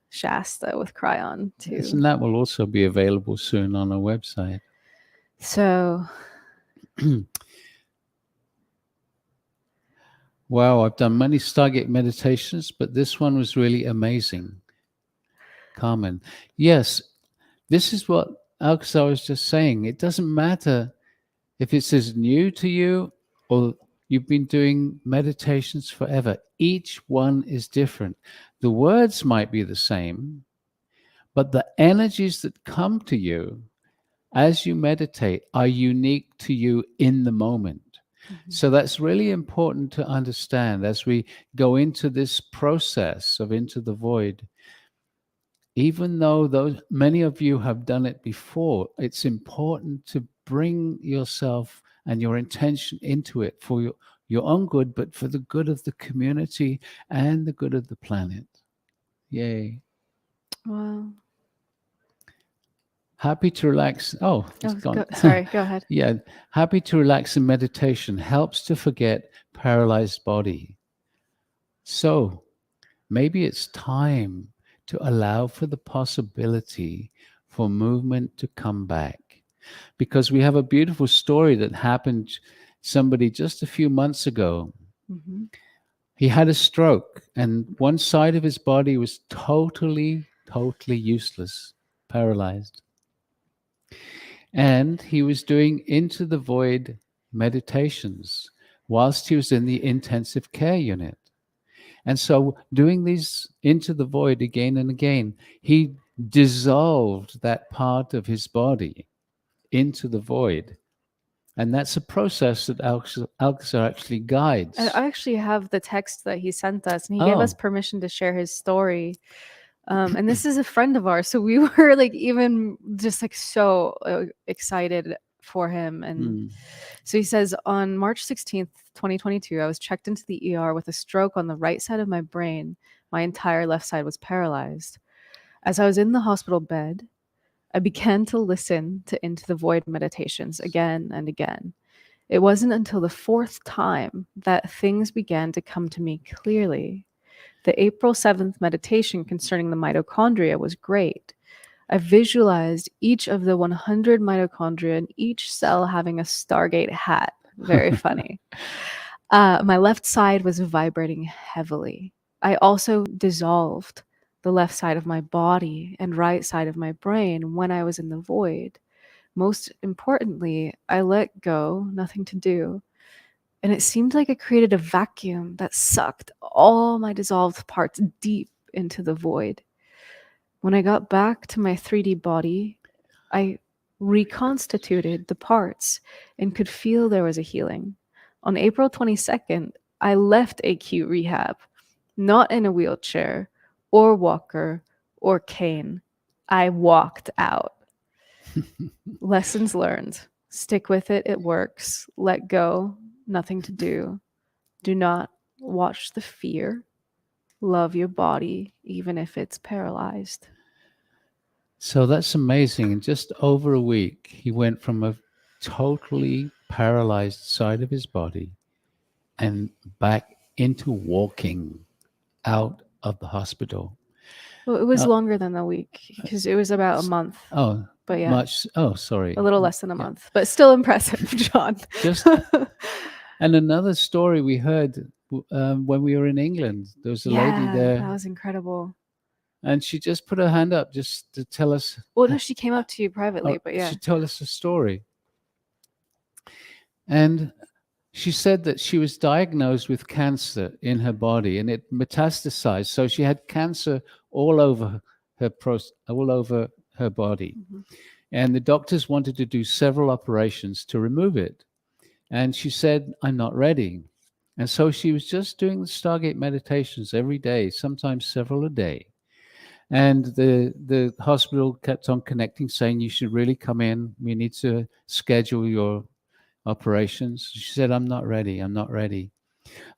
Shasta with Cryon, too. Yes, and that will also be available soon on our website. So... Wow, I've done many Stargate meditations, but this one was really amazing. Carmen. Yes, this is what Alcazar was just saying. It doesn't matter if it's as new to you or you've been doing meditations forever. Each one is different. The words might be the same, but the energies that come to you as you meditate are unique to you in the moment. So that's really important to understand as we go into this process of Into the Void. Even though many of you have done it before, it's important to bring yourself and your intention into it for your own good, but for the good of the community and the good of the planet. Yay. Wow. Happy to relax. Oh, it's gone. Sorry, go ahead. Yeah. Happy to relax in meditation helps to forget paralyzed body. So maybe it's time to allow for the possibility for movement to come back. Because we have a beautiful story that happened somebody just a few months ago. He had a stroke and one side of his body was totally useless, paralyzed. And he was doing Into the Void meditations whilst he was in the intensive care unit. And so doing these into the void again and again, he dissolved that part of his body into the void. And that's a process that Alcazar actually guides. I actually have the text that he sent us, and he gave us permission to share his story. And this is a friend of ours, so we were like even just like so excited for him. And so he says, on March 16th, 2022, I was checked into the ER with a stroke on the right side of my brain. My entire left side was paralyzed. As I was in the hospital bed, I began to listen to Into the Void meditations again and again. It wasn't until the fourth time that things began to come to me clearly. The April 7th meditation concerning the mitochondria was great. I visualized each of the 100 mitochondria in each cell having a Stargate hat. Very funny. My left side was vibrating heavily. I also dissolved the left side of my body and right side of my brain when I was in the void. Most importantly, I let go, nothing to do. And it seemed like it created a vacuum that sucked all my dissolved parts deep into the void. When I got back to my 3D body, I reconstituted the parts and could feel there was a healing. On April 22nd, I left AQ rehab, not in a wheelchair or walker or cane. I walked out. Lessons learned. Stick with it, it works. Let go, nothing to do. Do not watch the fear. Love your body, even if it's paralyzed. So that's amazing. In just over a week, he went from a totally paralyzed side of his body and back into walking out of the hospital. Well, it was longer than a week because it was about a month. Oh, but yeah, much. Oh, sorry. A little less than a month, but still impressive, John. And another story we heard when we were in England. There was a lady there. That was incredible. And she just put her hand up just to tell us. Well, no, she came up to you privately, but yeah. She told us a story. And she said that she was diagnosed with cancer in her body and it metastasized. So she had cancer all over her body. Mm-hmm. And the doctors wanted to do several operations to remove it. And she said, I'm not ready. And so she was just doing the Stargate meditations every day, sometimes several a day. And the hospital kept on connecting, saying, you should really come in. We need to schedule your operations. She said, I'm not ready. I'm not ready.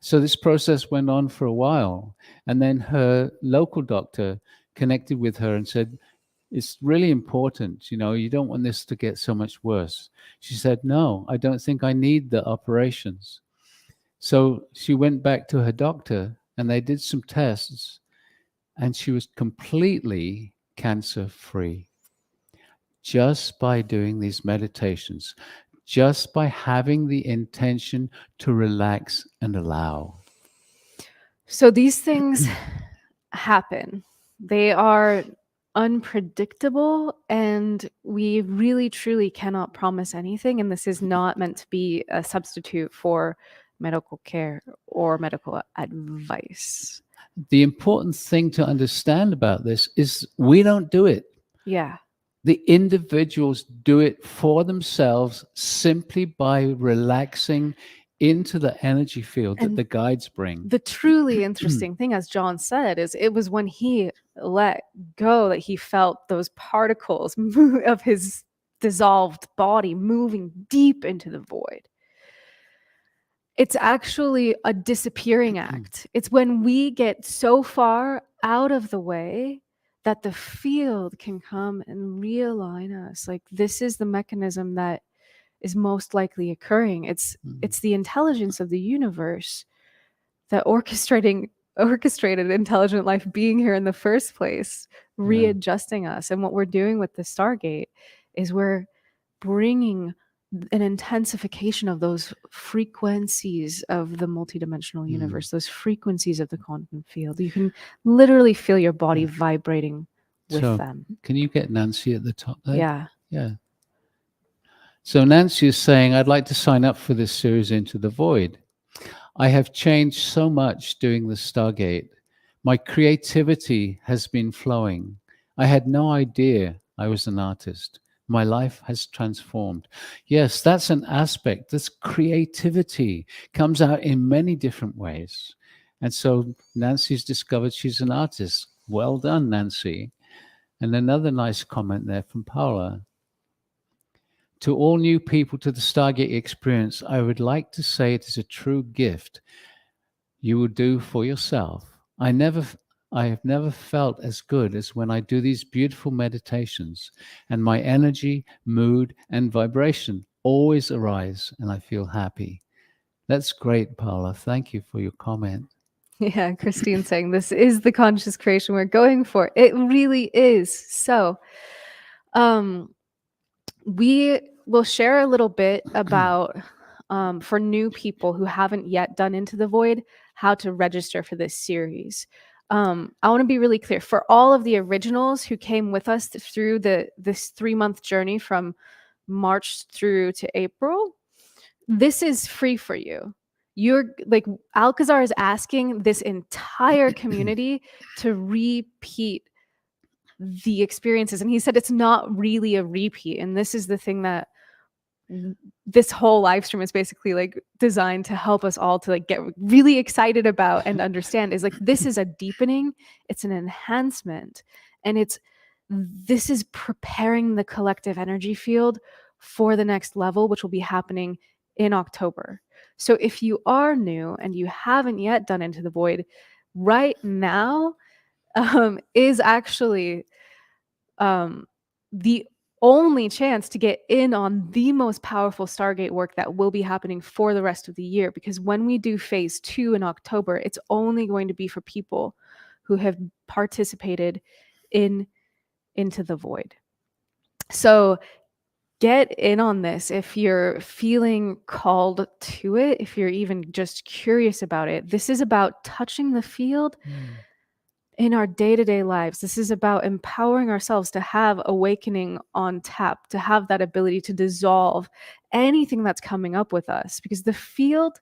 So this process went on for a while. And then her local doctor connected with her and said, it's really important. You know, you don't want this to get so much worse. She said, no, I don't think I need the operations. So she went back to her doctor and they did some tests. And she was completely cancer-free just by doing these meditations, just by having the intention to relax and allow. So these things happen. They are unpredictable, and we really, truly cannot promise anything. And this is not meant to be a substitute for medical care or medical advice. The important thing to understand about this is we don't do it. Yeah. The individuals do it for themselves simply by relaxing into the energy field that the guides bring. The truly interesting thing, as John said, is it was when he let go that he felt those particles of his dissolved body moving deep into the void. It's actually a disappearing act. It's when we get so far out of the way that the field can come and realign us. Like, this is the mechanism that is most likely occurring. It's the intelligence of the universe that orchestrated intelligent life being here in the first place, readjusting us. And what we're doing with the Stargate is we're bringing an intensification of those frequencies of the multidimensional universe, those frequencies of the quantum field. You can literally feel your body vibrating with them. Can you get Nancy at the top there? Yeah. Yeah. So Nancy is saying, I'd like to sign up for this series Into the Void. I have changed so much doing the Stargate. My creativity has been flowing. I had no idea I was an artist. My life has transformed. Yes, that's an aspect. This creativity comes out in many different ways. And so Nancy's discovered she's an artist. Well done, Nancy. And another nice comment there from Paula. To all new people to the Stargate experience, I would like to say it is a true gift you will do for yourself. I have never felt as good as when I do these beautiful meditations, and my energy, mood, and vibration always arise, and I feel happy. That's great, Paula. Thank you for your comment. Yeah, Christine saying this is the conscious creation we're going for. It really is. So, we will share a little bit about, for new people who haven't yet done Into the Void, how to register for this series. I want to be really clear for all of the originals who came with us through this 3-month journey from March through to April. This is free for you. You're like, Alcazar is asking this entire community to repeat the experiences, and he said it's not really a repeat, and this is the thing that this whole live stream is basically like designed to help us all to like get really excited about and understand, is like, this is a deepening, it's an enhancement, and this is preparing the collective energy field for the next level, which will be happening in October. So if you are new and you haven't yet done Into the Void, right now is actually the only chance to get in on the most powerful Stargate work that will be happening for the rest of the year. Because when we do phase 2 in October, it's only going to be for people who have participated in Into the Void. So get in on this if you're feeling called to it, if you're even just curious about it. This is about touching the field in our day-to-day lives. This is about empowering ourselves to have awakening on tap, to have that ability to dissolve anything that's coming up with us, because the field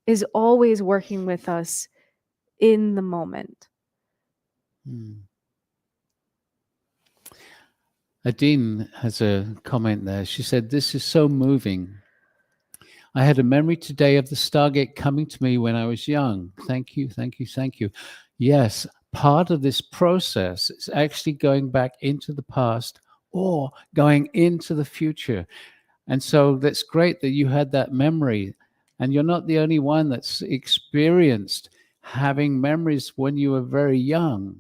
is always working with us in the moment. Adine has a comment there. She said, "This is so moving. I had a memory today of the Stargate coming to me when I was young. Thank you, thank you, thank you." Yes, part of this process is actually going back into the past or going into the future. And so that's great that you had that memory. And you're not the only one that's experienced having memories when you were very young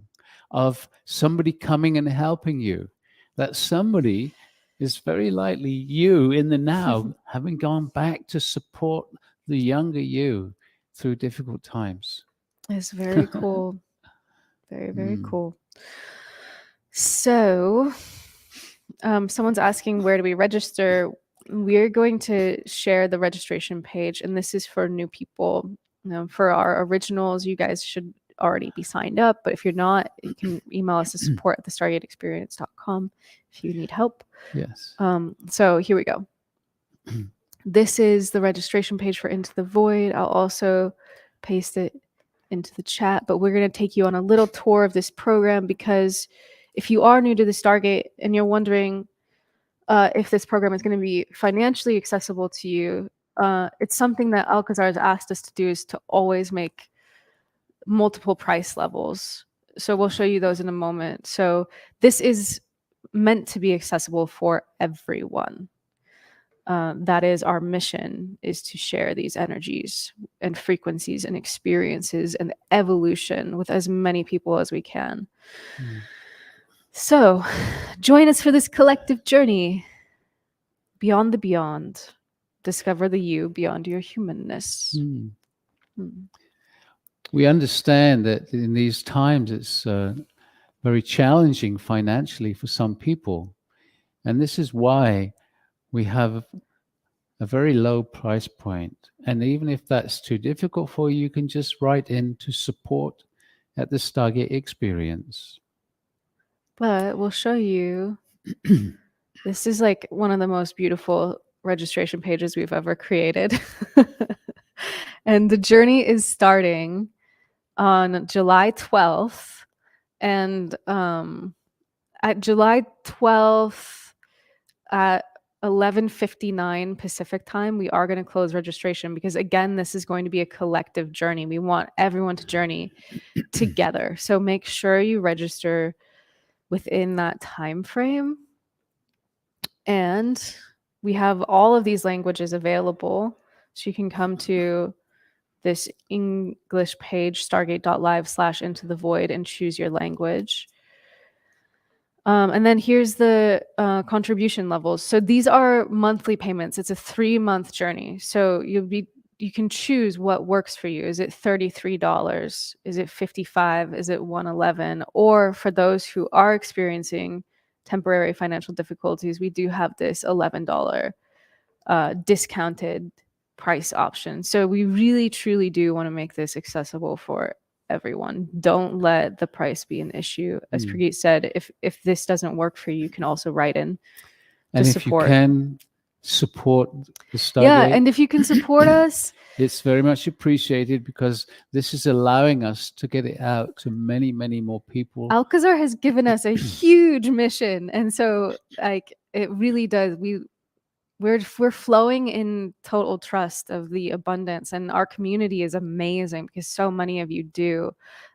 of somebody coming and helping you. That somebody is very likely you in the now, having gone back to support the younger you through difficult times. It's very cool. Very, very cool. So, someone's asking, where do we register? We're going to share the registration page, and this is for new people. For our originals, you guys should already be signed up, but if you're not, you can email us at support@thestargateexperience.com if you need help. Yes. So here we go. This is the registration page for Into the Void. I'll also paste it into the chat, but we're going to take you on a little tour of this program, because if you are new to the Stargate and you're wondering if this program is going to be financially accessible to you, it's something that Alcazar has asked us to do, is to always make multiple price levels. So we'll show you those in a moment. So this is meant to be accessible for everyone. That is our mission, is to share these energies and frequencies and experiences and evolution with as many people as we can. So join us for this collective journey beyond the beyond. Discover the you beyond your humanness. We understand that in these times it's very challenging financially for some people. And this is why we have a very low price point. And even if that's too difficult for you, you can just write in to support at the Stargate Experience. But we'll show you. This is like one of the most beautiful registration pages we've ever created. And the journey is starting on July 12th. And at July 12th at 11:59 Pacific time, we are going to close registration because, again, this is going to be a collective journey. We want everyone to journey together. So make sure you register within that time frame. And we have all of these languages available. So you can come to this English page, stargate.live/into the void, and choose your language. And then here's the contribution levels. So these are monthly payments. It's a 3-month journey. So you can choose what works for you. Is it $33? Is it $55? Is it $111? Or for those who are experiencing temporary financial difficulties, we do have this $11 discounted price option. So we really, truly do want to make this accessible for everyone. Don't let the price be an issue. As Prageet said, if this doesn't work for you, you can also write in And to if support. you can support the Stargate, Yeah, and if you can support us, it's very much appreciated because this is allowing us to get it out to many, many more people. Alcazar has given us a huge mission, and so like it really does. We're flowing in total trust of the abundance, and our community is amazing because so many of you do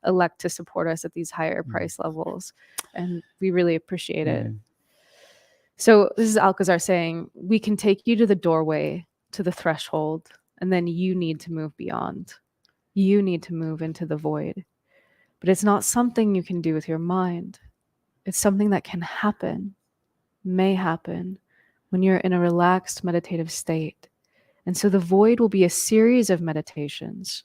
elect to support us at these higher price levels, and we really appreciate it. So this is Alcazar saying, we can take you to the doorway, to the threshold, and then you need to move beyond. You need to move into the void. But it's not something you can do with your mind. It's something that can happen, may happen, when you're in a relaxed meditative state. And so the void will be a series of meditations.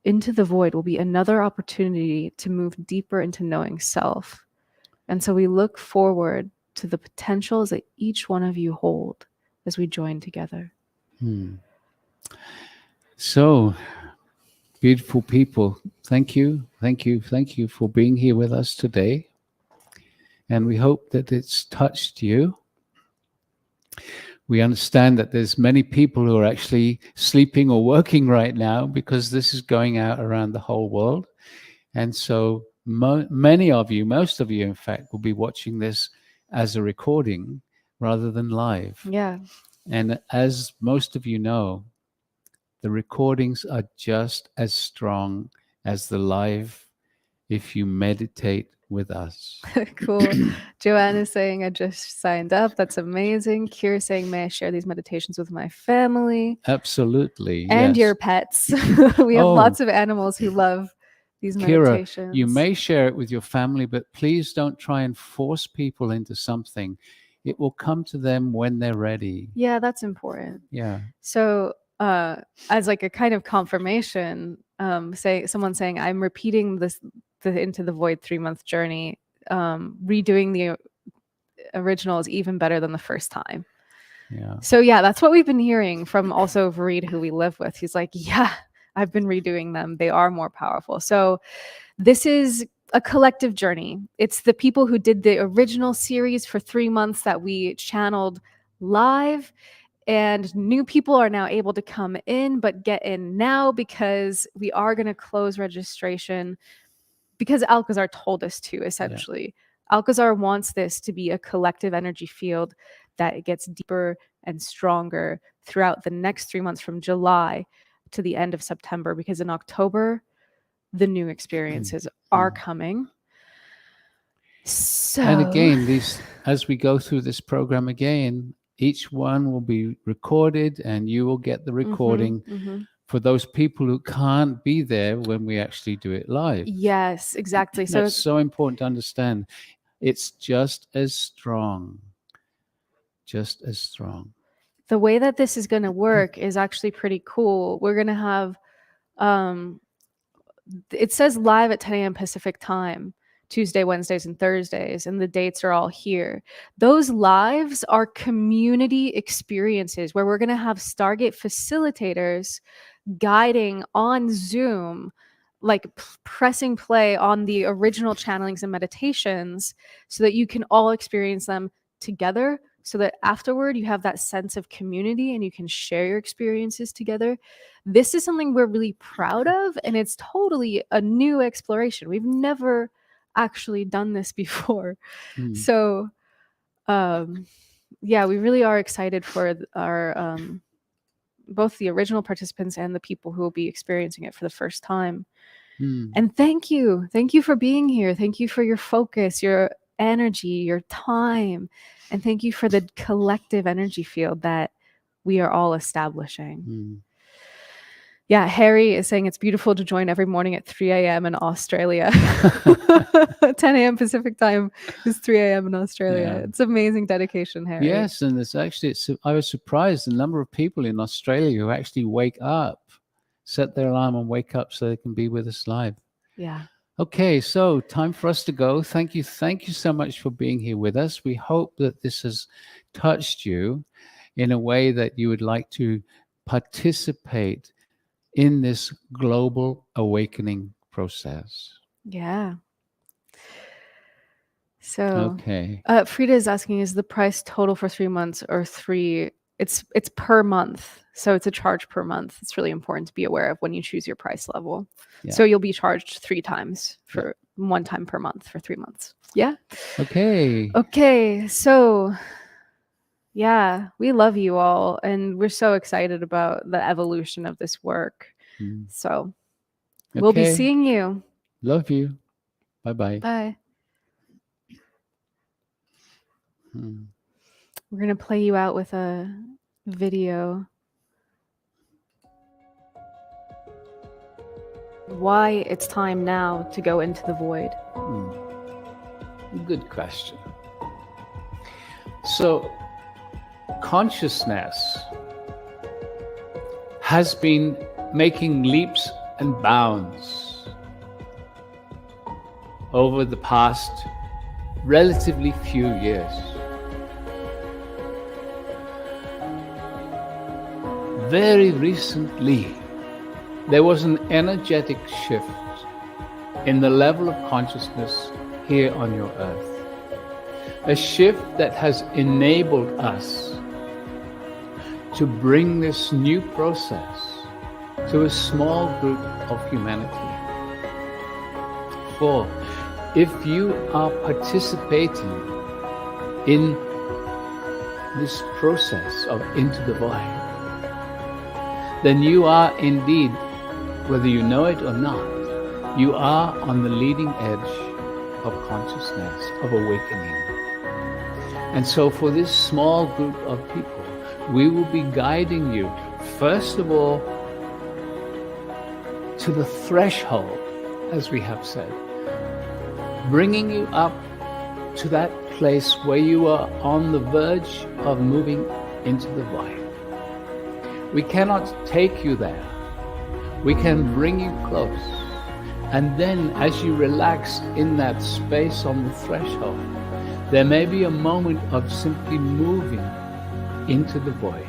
Into the void will be another opportunity to move deeper into knowing self. And so we look forward to the potentials that each one of you hold as we join together. So, beautiful people, thank you for being here with us today. And we hope that it's touched you. We understand that there's many people who are actually sleeping or working right now because this is going out around the whole world. And so many of you, most of you, in fact, will be watching this as a recording rather than live. Yeah. And as most of you know, the recordings are just as strong as the live if you meditate with us. Cool. Joanne is saying, I just signed up. That's amazing. Kira saying, may I share these meditations with my family? Absolutely. And yes. your pets. We have lots of animals who love these Kira, meditations. you may share it with your family, but please don't try and force people into something. It will come to them when they're ready. Yeah, that's important. Yeah. So as like a kind of confirmation, someone saying, I'm repeating the Into the Void 3-month journey, redoing the original is even better than the first time. Yeah. So yeah, that's what we've been hearing from also Vareed, who we live with. He's like, yeah, I've been redoing them. They are more powerful. So this is a collective journey. It's the people who did the original series for 3 months that we channeled live, and new people are now able to come in, but get in now because we are going to close registration because Alcazar told us to, essentially. Yeah. Alcazar wants this to be a collective energy field that gets deeper and stronger throughout the next 3 months from July to the end of September, because in October, the new experiences are coming. So, and again, as we go through this program again, each one will be recorded and you will get the recording for those people who can't be there when we actually do it live. Yes, exactly. So it's so important to understand. It's just as strong. Just as strong. The way that this is going to work is actually pretty cool. We're going to have, it says live at 10 a.m. Pacific time, Tuesday, Wednesdays, and Thursdays, and the dates are all here. Those lives are community experiences where we're going to have Stargate facilitators guiding on Zoom, like pressing play on the original channelings and meditations so that you can all experience them together so that afterward you have that sense of community and you can share your experiences together. This is something we're really proud of, and it's totally a new exploration. We've never actually done this before. So yeah, we really are excited for our both the original participants and the people who will be experiencing it for the first time. And thank you for being here. Thank you for your focus, your energy, your time, and thank you for the collective energy field that we are all establishing. Yeah, Harry is saying it's beautiful to join every morning at 3 a.m. in Australia. 10 a.m. Pacific time is 3 a.m. in Australia. Yeah. It's amazing dedication, Harry. Yes, and I was surprised the number of people in Australia who actually wake up, set their alarm and wake up so they can be with us live. Yeah. Okay, so time for us to go. Thank you so much for being here with us. We hope that this has touched you in a way that you would like to participate in this global awakening process. Yeah. So, okay. Frida is asking, is the price total for 3 months or 3? It's per month. So it's a charge per month. It's really important to be aware of when you choose your price level. Yeah. So you'll be charged 3 times for 1 time per month for 3 months. Yeah. Okay. So yeah, we love you all, and we're so excited about the evolution of this work. So we'll be seeing you. Love you. Bye-bye. Bye. We're going to play you out with a video. Why it's time now to go into the void. Good question. So, consciousness has been making leaps and bounds over the past relatively few years. Very recently, there was an energetic shift in the level of consciousness here on your earth. A shift that has enabled us to bring this new process to a small group of humanity. For if you are participating in this process of Into the Void, then you are indeed, whether you know it or not, you are on the leading edge of consciousness, of awakening. And so for this small group of people, we will be guiding you, first of all, to the threshold, as we have said, bringing you up to that place where you are on the verge of moving into the void. We cannot take you there. We can bring you close. And then as you relax in that space on the threshold, there may be a moment of simply moving into the void.